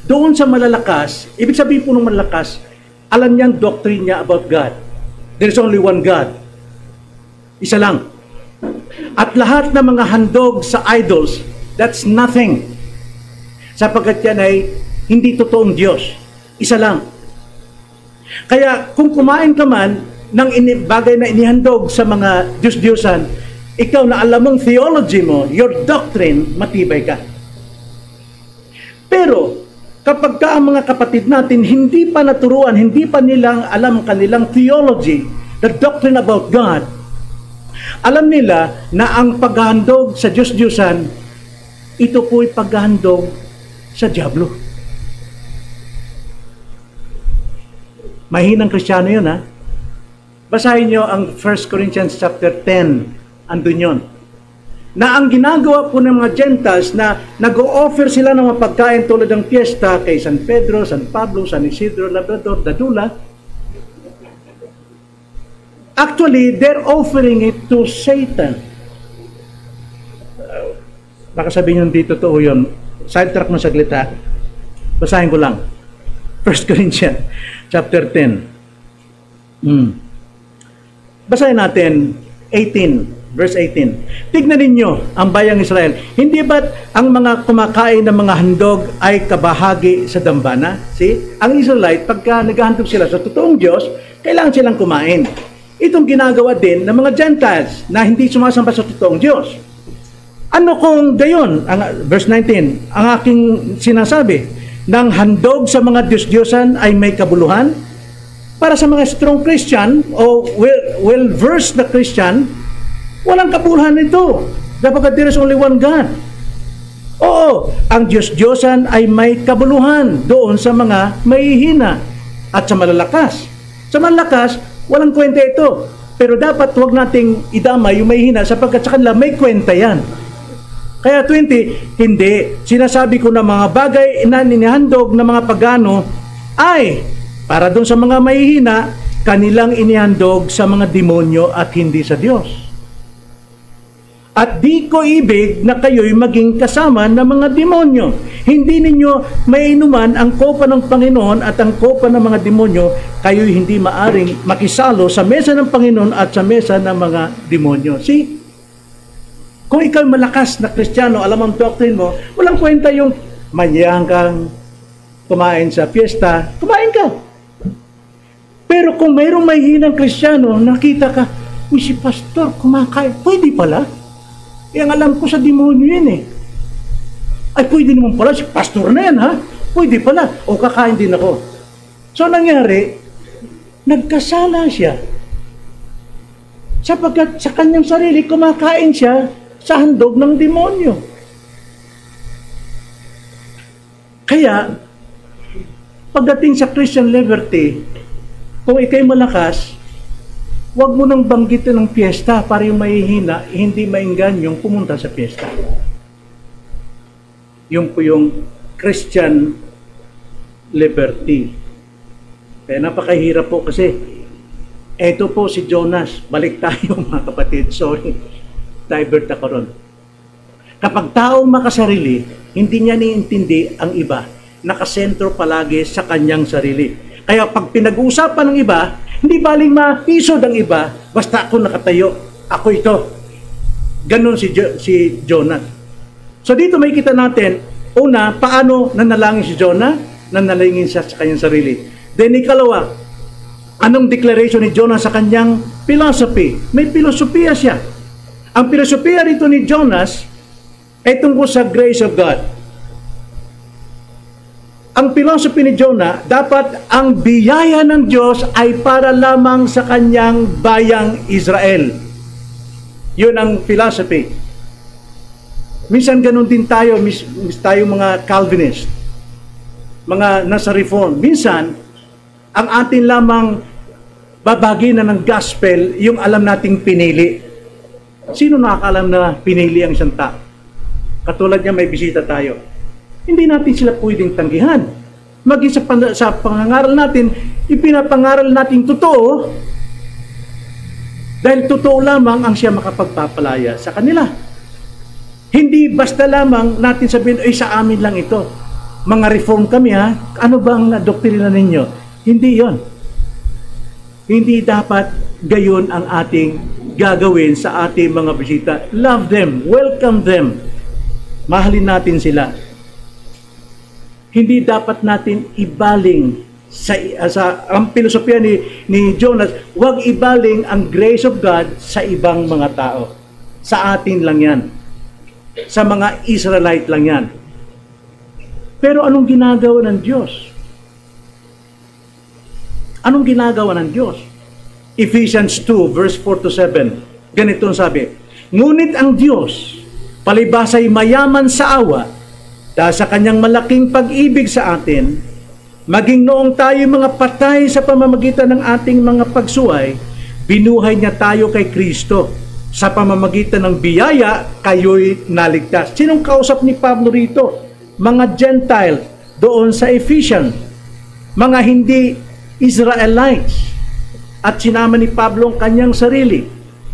doon sa malalakas, ibig sabihin po ng malalakas, alam niyang doctrine niya about God. There is only one God. Isa lang. At lahat ng mga handog sa idols, that's nothing. Sapagkat yan ay hindi totoong Diyos. Isa lang. Kaya kung kumain ka man ng bagay na inihandog sa mga Diyos-Diyosan, ikaw na alam mong theology mo, your doctrine, matibay ka. Pero, kapag ka ang mga kapatid natin hindi pa naturuan, hindi pa nilang alam kanilang theology, the doctrine about God, alam nila na ang paghahandog sa Diyos-Diyosan, ito po'y paghahandog sa Diablo. Mahinang Kristiyano yun, ha? Basahin nyo ang 1 Corinthians chapter 10. Andun yun. Na ang ginagawa po ng mga Gentiles na nag-o-offer sila ng mga pagkain tulad ng fiesta kay San Pedro, San Pablo, San Isidro, Labrador, Dadula. Actually, they're offering it to Satan. Baka sabihin nyo dito totoo yun. Sidetrack mo saglit ha. Basahin ko lang. 1 Corinthians chapter 10. Basahin natin 18, verse 18. Tignan ninyo ang bayang Israel. Hindi ba't ang mga kumakain ng mga handog ay kabahagi sa dambana? See? Ang Israelite, pagka naghahandog sila sa totoong Diyos, kailangan silang kumain. Itong ginagawa din ng mga Gentiles na hindi sumasamba sa totoong Diyos. Ano kung gayon? Verse 19, ang aking sinasabi, ng handog sa mga Diyos-Diyosan ay may kabuluhan? Para sa mga strong Christian o well-versed na Christian, walang kabuluhan ito. Dapat there is only one God. Oo, ang Diyos-Diyosan ay may kabuluhan doon sa mga mahihina at sa malalakas. Sa malalakas, walang kwenta ito. Pero dapat huwag nating idama yung mahihina sapagkat sa kanila may kwenta yan. Kaya 20, hindi. Sinasabi ko na mga bagay na inihandog ng mga pagano ay para doon sa mga mahihina, kanilang inihandog sa mga demonyo at hindi sa Diyos. At di ko ibig na kayo'y maging kasama ng mga demonyo. Hindi ninyo mainuman ang kopa ng Panginoon at ang kopa ng mga demonyo, kayo'y hindi maaring makisalo sa mesa ng Panginoon at sa mesa ng mga demonyo. See? Kung ikaw malakas na Kristiyano, alam ang doctrine mo, walang kwenta yung manyang kang kumain sa fiesta, kumain ka. Pero kung mayroong mahihinang Kristiyano, nakita ka, uy, si pastor kumakain, pwede pala. Ang alam ko sa demonyo yun eh. Ay, pwede naman pala, si pastor na yan ha. Pwede pala, o kakain din ako. So, nangyari, nagkasala siya. Sapagkat sa kanyang sarili, kumakain siya sa handog ng demonyo. Kaya, pagdating sa Christian liberty, kung ikay malakas, huwag mo nang banggitin ng piyesta para yung mahihina, hindi mainggan yung pumunta sa piyesta. Yung po yung Christian liberty. Kaya napakahirap po kasi. Ito po si Jonas. Balik tayo mga kapatid. Sorry. Divert ako ron. Kapag taong makasarili, hindi niya niintindi ang iba. Nakasentro palagi sa kanyang sarili. Kaya pag pinag-uusapan ng iba, hindi baling mapisod ang iba, basta ako nakatayo, ako ito. Ganon si Jonah. So dito may kita natin, una, paano nanalangin si Jonah? Nanalangin siya sa kanyang sarili. Then ikalawa, anong declaration ni Jonah sa kanyang philosophy? May filosofiya siya. Ang filosofiya rito ni Jonas ay tungkol sa grace of God. Ang philosophy ni Jonah, dapat ang biyaya ng Diyos ay para lamang sa kanyang bayang Israel. Yun ang philosophy. Minsan ganun din tayo, tayo mga Calvinist, mga nasa Reform. Minsan, ang atin lamang babagi na ng gospel, yung alam nating pinili. Sino nakakaalam na pinili ang isang tao? Katulad niya, may bisita tayo. Hindi natin sila pwedeng tanggihan. Maging sa pangangaral natin, ipinapangaral natin totoo, dahil totoo lamang ang siya makapagpapalaya sa kanila. Hindi basta lamang natin sabihin, ay sa amin lang ito. Mga reform kami ha, ano ba ang doktrina ninyo? Hindi yon. Hindi dapat gayon ang ating gagawin sa ating mga bisita. Love them, welcome them. Mahalin natin sila. Hindi dapat natin ibaling sa ang filosofiya ni Jonas, huwag ibaling ang grace of God sa ibang mga tao. Sa atin lang yan. Sa mga Israelite lang yan. Pero anong ginagawa ng Diyos? Anong ginagawa ng Diyos? Ephesians 2 verse 4 to 7. Ganito ang sabi, ngunit ang Diyos palibasa'y mayaman sa awa dahil sa kanyang malaking pag-ibig sa atin, maging noong tayo mga patay sa pamamagitan ng ating mga pagsuway, binuhay niya tayo kay Kristo. Sa pamamagitan ng biyaya, kayo'y naligtas. Sinong kausap ni Pablo rito? Mga Gentile doon sa Ephesians. Mga hindi Israelites. At sinama ni Pablo ang kanyang sarili.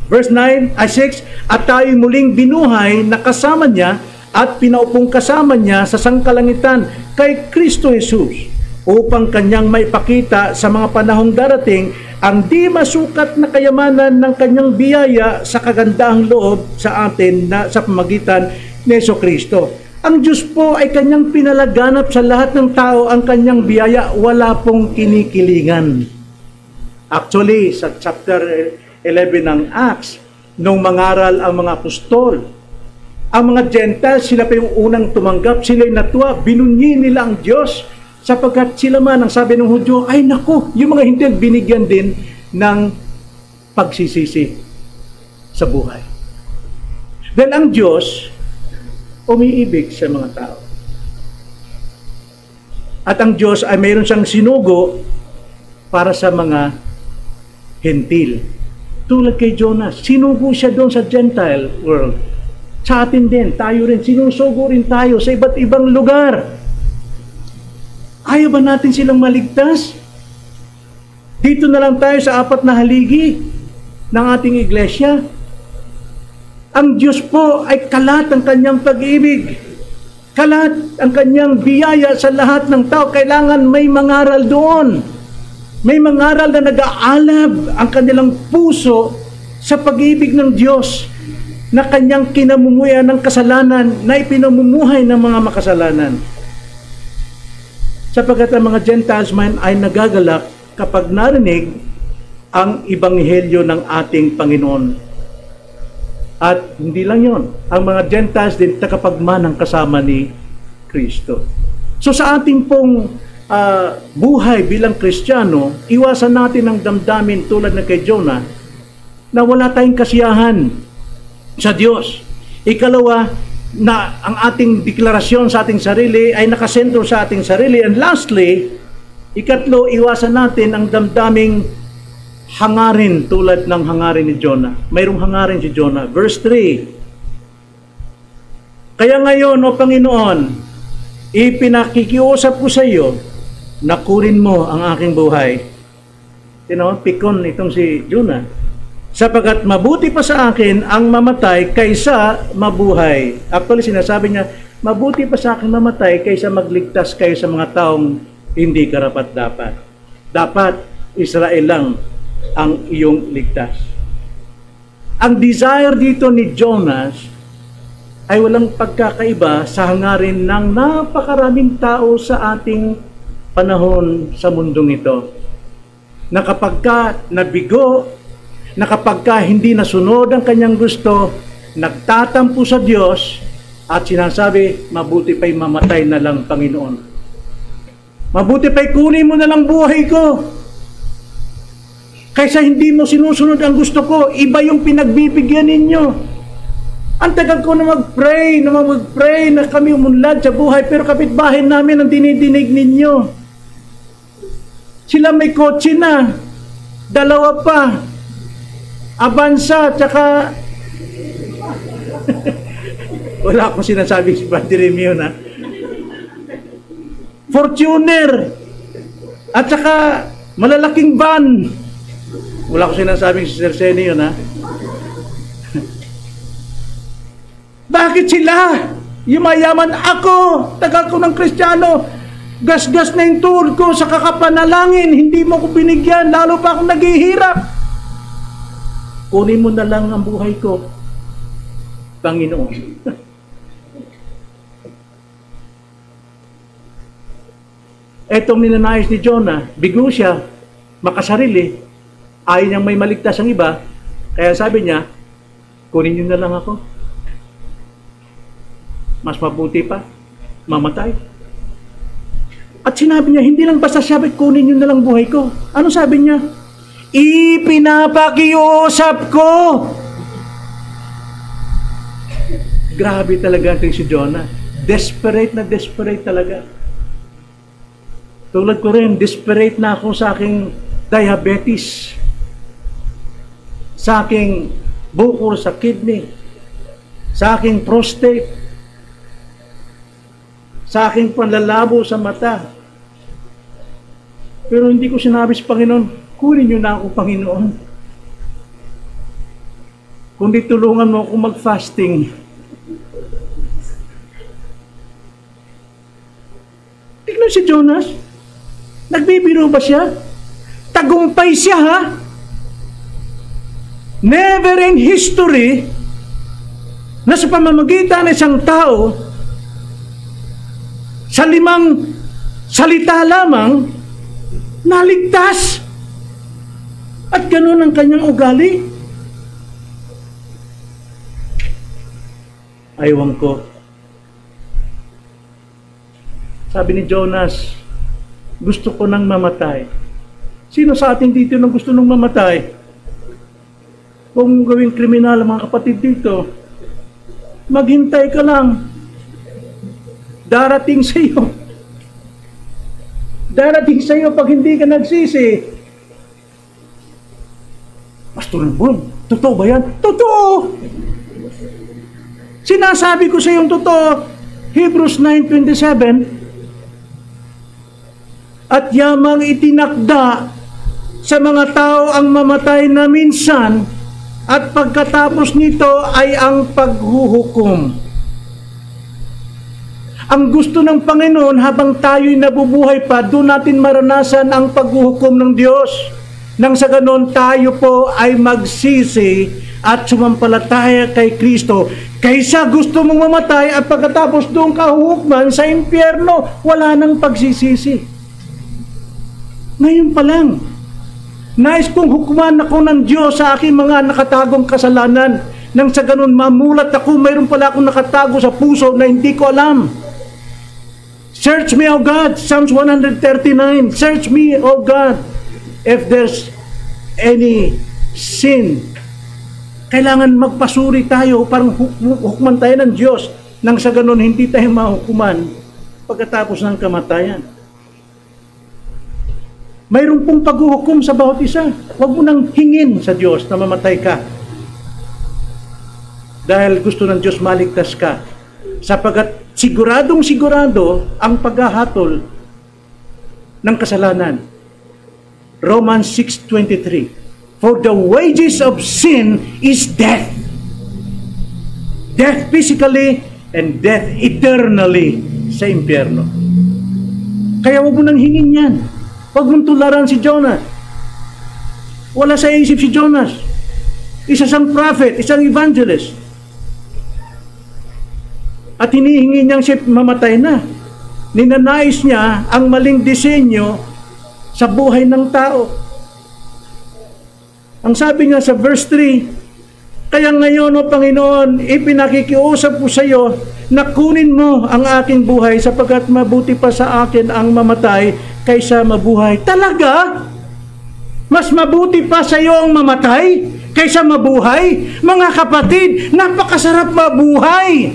Verse 6, at tayo muling binuhay na kasama niya at pinaupong kasama niya sa sangkalangitan kay Kristo Jesus upang kanyang maipakita sa mga panahong darating ang di masukat na kayamanan ng kanyang biyaya sa kagandahang loob sa atin na sa pamagitan ni Jesucristo. Ang Diyos po ay kanyang pinalaganap sa lahat ng tao ang kanyang biyaya, wala pong kinikilingan. Actually, sa chapter 11 ng Acts, nung mangaral ang mga apostol, ang mga Gentiles, sila pa yung unang tumanggap, sila'y natuwa, binunyi nila ang Diyos, sapagkat sila man, ang sabi ng Hudyo, ay naku, yung mga hindi binigyan din ng pagsisisi sa buhay. Dahil ang Diyos, umiibig sa mga tao. At ang Diyos ay mayroon siyang sinugo para sa mga hentil. Tulad kay Jonas, sinugo siya doon sa Gentile world. Sa atin din, tayo rin, sinusugo rin tayo sa iba't ibang lugar. Ayaw ba natin silang maligtas? Dito na lang tayo sa 4 na haligi ng ating iglesia. Ang Diyos po ay kalat ang kanyang pag-ibig. Kalat ang kanyang biyaya sa lahat ng tao. Kailangan may mangaral doon. May mangaral na nag-aalab ang kanilang puso sa pag-ibig ng Diyos na kanyang kinamumuhay ng kasalanan, na ipinamumuhay ng mga makasalanan. Sapagkat ang mga Gentiles man ay nagagalak kapag narinig ang ebanghelyo ng ating Panginoon. At hindi lang yon, ang mga Gentiles din takapagmanang kasama ni Kristo. So sa ating pong buhay bilang Kristiyano, iwasan natin ang damdamin tulad na kay Jonah na wala tayong kasiyahan sa Diyos. Ikalawa, na ang ating deklarasyon sa ating sarili ay nakasentro sa ating sarili. And lastly, ikatlo, iwasan natin ang damdaming hangarin tulad ng hangarin ni Jonah. Mayroong hangarin si Jonah. Verse 3, kaya ngayon, o Panginoon, ipinakikiusap ko sa iyo na kunin mo ang aking buhay. Pikon itong si Jonah. Sapagat mabuti pa sa akin ang mamatay kaysa mabuhay. Actually, sinasabi niya, mabuti pa sa akin mamatay kaysa magligtas kayo sa mga taong hindi karapat-dapat. Dapat Israel lang ang iyong ligtas. Ang desire dito ni Jonas ay walang pagkakaiba sa hangarin ng napakaraming tao sa ating panahon sa mundong ito. Na kapag ka nabigo, na kapag ka hindi nasunod ang kanyang gusto, nagtatampo sa Diyos at sinasabi, mabuti pa'y mamatay na lang, Panginoon. Mabuti pa'y kunin mo na lang buhay ko. Kaysa hindi mo sinusunod ang gusto ko, iba yung pinagbibigyan ninyo. Ang tagal ko na mag-pray na kami umunlad sa buhay, pero kapitbahay namin ang dinidinig ninyo. Sila may kotse na, dalawa pa, Avanza, tsaka wala akong sinasabi si Padre Remio na Fortuner, at saka malalaking van. Wala akong sinasabi si Sir Senio na bakit sila? Yumayaman ako, tagal ko ng Kristiyano, gasgas na yung tuhod ko sa kakapanalangin, hindi mo ko binigyan, lalo pa akong naghihirap. Kunin mo na lang ang buhay ko, Panginoon. Etong ninanais ni Jonah, bigo siya, makasarili, ayaw niyang may maligtas ang iba, kaya sabi niya, kunin niyo na lang ako. Mas mabuti pa, mamatay. At sinabi niya, hindi lang basta sabi, kunin niyo na lang buhay ko. Ano sabi niya? Ipinapakiusap ko. Grabe talaga ito si Jonah. Desperate na desperate talaga. Tulad ko rin, desperate na ako sa aking diabetes, sa aking bukol sa kidney, sa aking prostate, sa aking panlalabo sa mata. Pero hindi ko sinabi sa Panginoon, kunin niyo na ako, Panginoon. Kundi tulungan mo ako mag-fasting. Tignan si Jonas. Nagbibiro ba siya? Tagumpay siya, ha? Never in history na sa pamamagitan ng isang tao, sa 5 salita lamang, naligtas. At ganun ang kanyang ugali. Aywan ko. Sabi ni Jonas, gusto ko nang mamatay. Sino sa atin dito nang gusto nang mamatay? Kung gawing kriminal ang mga kapatid dito, maghintay ka lang. Darating sa iyo. Darating sa iyo pag hindi ka nagsisi. Pastor Bon, totoo ba yan? Totoo! Sinasabi ko sa iyong totoo, Hebrews 9:27, at yamang itinakda sa mga tao ang mamatay na minsan, at pagkatapos nito ay ang paghuhukom. Ang gusto ng Panginoon habang tayo'y nabubuhay pa, doon natin maranasan ang paghuhukom ng Diyos. Nang sa ganon tayo po ay magsisi at sumampalataya kay Kristo. Kaysa gusto mong mamatay at pagkatapos doon ka huhukman sa impyerno, wala nang pagsisisi. Ngayon pa lang, nais kong hukman ako ng Diyos sa aking mga nakatagong kasalanan. Nang sa ganon mamulat ako, mayroon pala akong nakatago sa puso na hindi ko alam. Search me, O God, Psalms 139. Search me, O God, if there's any sin. Kailangan magpasuri tayo, parang hukman tayo ng Diyos, nang sa ganon hindi tayo mahukuman pagkatapos ng kamatayan. Mayroon pong paghuhukom sa bawat isa. Huwag mo nang hingin sa Diyos na mamatay ka. Dahil gusto ng Diyos maligtas ka. Sapagat siguro ang paghahatol ng kasalanan. Romans 6:23. For the wages of sin is death. Death physically and death eternally sa impyerno. Kaya huwag mo nang hingin yan. Huwag mong tularan si Jonas. Wala sa isip si Jonas. Isa siyang prophet, isang evangelist. At hinihingi niyang siya mamatay na. Ninanais niya ang maling disenyo sa buhay ng tao. Ang sabi niya sa verse 3, kaya ngayon, O Panginoon, ipinakikiusap ko sa iyo na kunin mo ang aking buhay sapagkat mabuti pa sa akin ang mamatay kaysa mabuhay. Talaga? Mas mabuti pa sa iyo ang mamatay kaysa mabuhay? Mga kapatid, napakasarap mabuhay.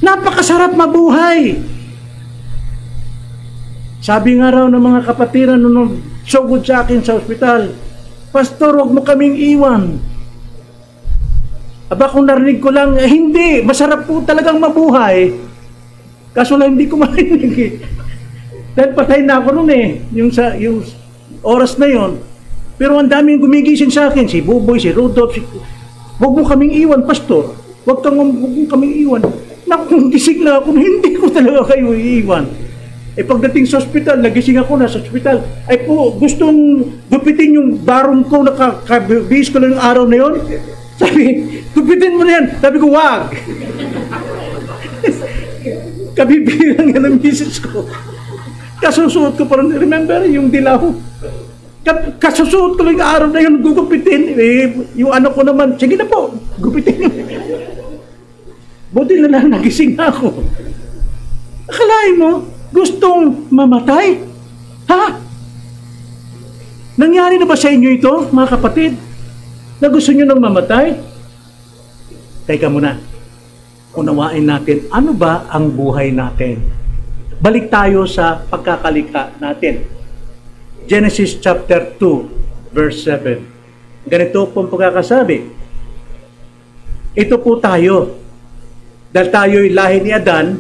Napakasarap mabuhay. Sabi nga raw ng mga kapatiran nung sugod sa akin sa ospital, Pastor, huwag mo kaming iwan. Aba, kung narinig ko lang, hindi, masarap po talagang mabuhay. Kaso lang hindi ko marinig eh. Dahil patay na ako noon eh, yung oras na yon. Pero ang daming gumigising sa akin, si Buboy, si Rudolph, huwag mo kaming iwan, Pastor. Huwag mo kaming iwan. Naku, gising na ako, hindi ko talaga kayo iiwan. Eh pagdating sa ospital, nagising ako na sa ospital, ay po, gustong gupitin yung barong ko, nakabihis ko lang yung araw na yon. Sabi, gupitin mo na yan. Sabi ko, wag. Kabibilang yan ang misis ko. Kasusuot ko pa rin, remember, yung dilaw. Kasusuot ko lang yung araw na yun, gugupitin. Eh, yung anak ko naman, sige na po, gupitin. Buti na lang, nagising na ako. Akalain mo, gustong mamatay? Ha? Nangyari na ba sa inyo ito, mga kapatid? Na gusto nyo nang mamatay? Teka muna. Unawain natin, ano ba ang buhay natin? Balik tayo sa pagkakalikha natin. Genesis chapter 2, verse 7. Ganito pong pagkakasabi. Ito po tayo. Dahil tayo'y lahi ni Adan,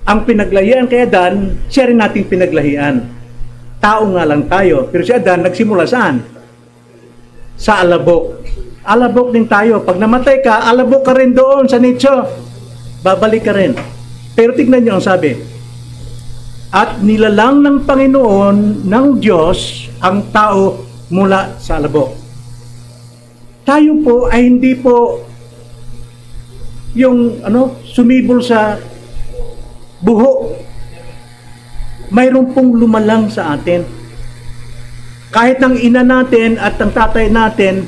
ang pinaglahian kay Adan, siya rin nating pinaglahian. Tao nga lang tayo. Pero si Adan, nagsimula saan? Sa alabok. Alabok din tayo. Pag namatay ka, alabok ka rin doon sa nicho. Babalik ka rin. Pero tignan nyo ang sabi. At nilalang ng Panginoon, ng Diyos, ang tao mula sa alabok. Tayo po ay hindi po yung sumibol sa buho. Mayroon pong lumalang sa atin. Kahit ang ina natin at ang tatay natin,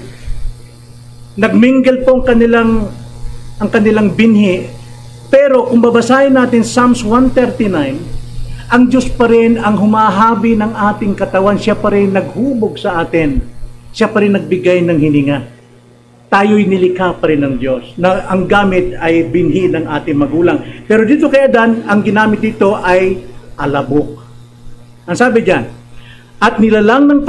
nagmingle po ang kanilang binhi. Pero kung babasahin natin Psalms 139, ang Diyos pa rin ang humahabi ng ating katawan. Siya pa rin naghubog sa atin. Siya pa rin nagbigay ng hininga. Tayo'y nilikha pa rin ng Diyos, na ang gamit ay binhi ng ating magulang. Pero dito kay Adan, ang ginamit dito ay alabok. Ang sabi diyan, at nilalang ng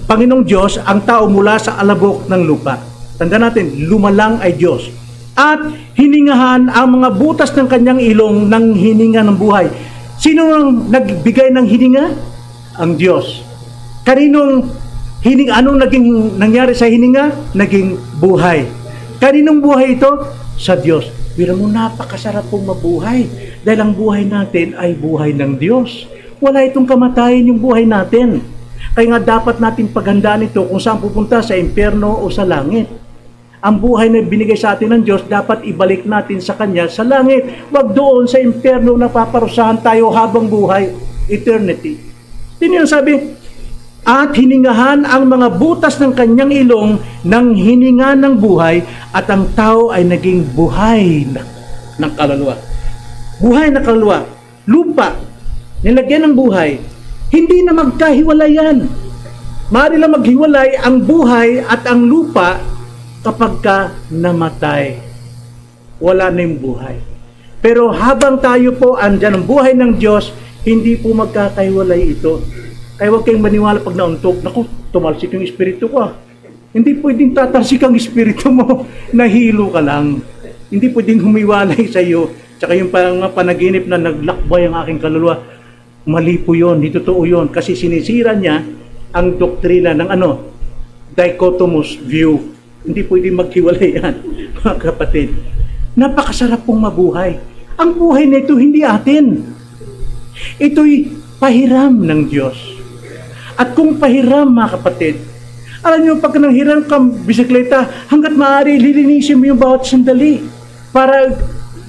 Panginoong Diyos, ang tao mula sa alabok ng lupa. Tanda natin, lumalang ay Diyos. At hiningahan ang mga butas ng kanyang ilong ng hininga ng buhay. Sino ang nagbigay ng hininga? Ang Diyos. Anong naging nangyari sa hininga? Naging buhay. Kaninong buhay ito? Sa Diyos. Pero mo, napakasarap pong mabuhay. Dahil ang buhay natin ay buhay ng Diyos. Wala itong kamatayan yung buhay natin. Kaya nga dapat natin paghandaan ito kung saan pupunta, sa impyerno o sa langit. Ang buhay na binigay sa atin ng Diyos, dapat ibalik natin sa Kanya sa langit. Huwag doon sa impyerno na paparusahan tayo habang buhay. Eternity. Yun yung sabi, at hiningahan ang mga butas ng kanyang ilong ng hininga ng buhay, at ang tao ay naging buhay ng kaluluwa. Buhay na kaluluwa. Lupa, nilagyan ng buhay. Hindi na magkahiwalayan. Maaari lang maghiwalay ang buhay at ang lupa kapag ka namatay. Wala na yung buhay. Pero habang tayo po andyan ang buhay ng Diyos, hindi po magkakahiwalay ito. Kaya huwag kayong maniwala pag nauntok, naku, tumalsik yung espiritu ko. Hindi pwedeng tatalsik ang espiritu mo, nahilo ka lang. Hindi pwedeng humiwalay sa iyo. Tsaka yung parang panaginip na naglakbay ang aking kaluluwa, mali po yun, di totoo yun. Kasi sinisira niya ang doktrina ng dichotomous view. Hindi pwedeng maghiwalay yan, mga kapatid. Napakasarap pong mabuhay. Ang buhay na ito hindi atin. Ito'y pahiram ng Diyos. At kung pahiram, mga kapatid, alam niyo, pag nanghiram kang bisikleta, hanggat maaari, lilinisin mo yung bawat sandali para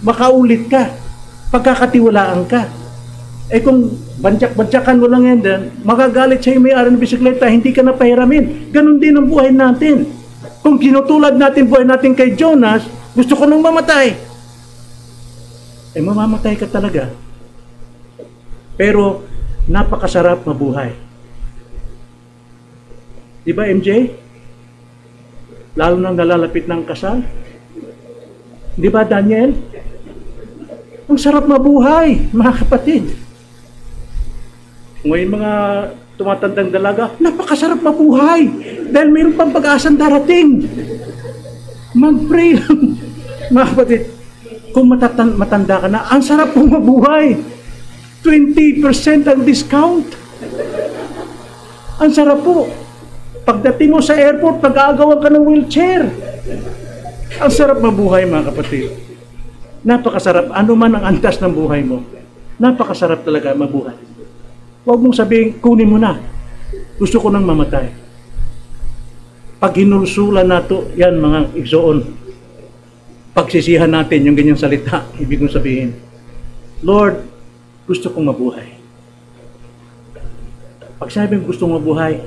makaulit ka, pagkakatiwalaan ka. Eh kung bantsak-bantsakan mo lang yan, magagalit sa'yo may-ari ng bisikleta, hindi ka na pahiramin. Ganon din ang buhay natin. Kung kinutulad natin buhay natin kay Jonas, gusto ko nang mamatay. Eh mamamatay ka talaga. Pero napakasarap mabuhay. Di ba, MJ? Lalo nang nalalapit ng kasal. Di ba, Daniel? Ang sarap mabuhay, mga kapatid. Ngayon mga tumatandang dalaga, napakasarap mabuhay. Dahil mayroon pang pag-asang darating. Mag-pray lang. Mga kapatid, kung matanda ka na, ang sarap pong mabuhay. 20% ang discount. Ang sarap po. Pagdating mo sa airport, pag-aagawan ka ng wheelchair. Ang sarap mabuhay, mga kapatid. Napakasarap. Ano man ang antas ng buhay mo, napakasarap talaga mabuhay. Huwag mong sabihin, kunin mo na. Gusto ko nang mamatay. Pag hinulsulan nato, yan mga igsoon. Pagsisihan natin yung ganyang salita, ibig kong sabihin, Lord, gusto kong mabuhay. Pag sabi mo gusto kong mabuhay,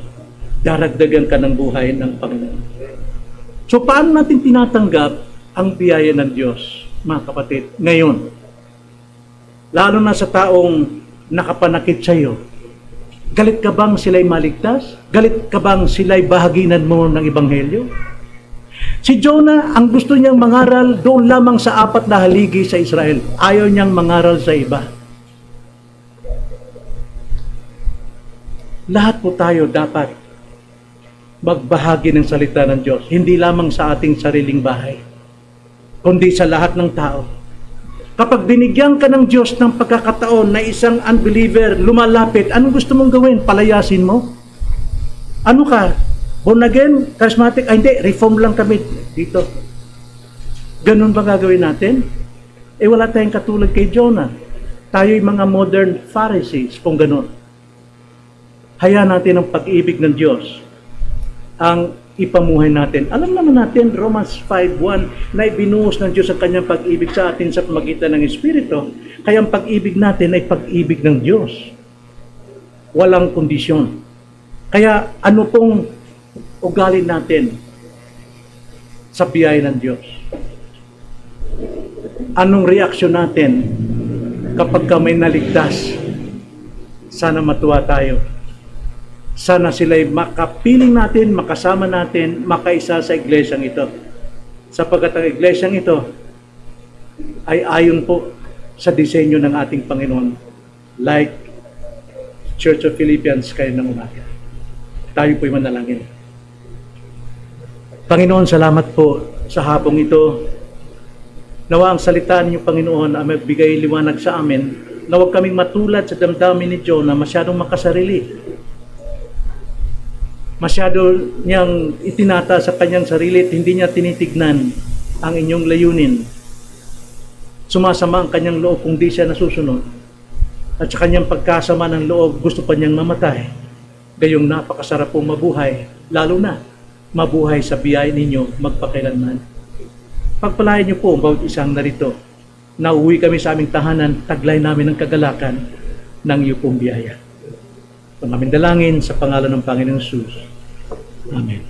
daragdagan ka ng buhay ng Panginoon. So paano natin tinatanggap ang biyaya ng Diyos, mga kapatid, ngayon? Lalo na sa taong nakapanakit sa iyo. Galit ka bang sila'y maligtas? Galit ka bang sila'y bahaginan mo ng Ebanghelyo? Si Jonah, ang gusto niyang mangaral doon lamang sa 4 na haligi sa Israel. Ayaw niyang mangaral sa iba. Lahat po tayo dapat magbahagi ng salita ng Diyos. Hindi lamang sa ating sariling bahay, kundi sa lahat ng tao. Kapag binigyan ka ng Diyos ng pagkakataon na isang unbeliever lumalapit, anong gusto mong gawin? Palayasin mo? Ano ka? Born again? Charismatic? Ay hindi, reform lang kami dito. Ganun ba gagawin natin? Eh wala tayong katulad kay Jonah. Tayo'y mga modern Pharisees kung ganun. Hayaan natin ang pag-ibig ng Diyos ang ipamuhay natin. Alam naman natin, Romans 5:1, na ibinuhos ng Diyos ang kanyang pag-ibig sa atin sa pamagitan ng Espiritu. Kaya ang pag-ibig natin ay pag-ibig ng Diyos. Walang kondisyon. Kaya ano pong ugali natin sa biyaya ng Diyos? Anong reaksyon natin kapag may naligtas? Sana matuwa tayo. Sana sila'y makapiling natin, makasama natin, makaisa sa iglesyang ito. Sapagkat ang iglesyang ito ay ayon po sa disenyo ng ating Panginoon. Like Church of Philippians kayo ng umaga. Tayo po'y manalangin. Panginoon, salamat po sa hapong ito. Nawa ang salita ninyo, Panginoon, ang magbigay liwanag sa amin, na huwag kaming matulad sa damdamin ni Jonah, masyadong makasarili. Masyado niyang itinata sa kanyang sarili at hindi niya tinitignan ang inyong layunin. Sumasama ang kanyang loob kung di siya nasusunod. At sa kanyang pagkasama ng loob, gusto pa niyang mamatay. Gayong napakasarap pong mabuhay, lalo na mabuhay sa biyaya ninyo magpakailanman. Pagpalain niyo po ang bawat isang narito. Nauwi kami sa aming tahanan, taglay namin ang kagalakan ng iyo pong biyaya. Ang aming dalangin sa pangalan ng Panginoong Jesus. Amen.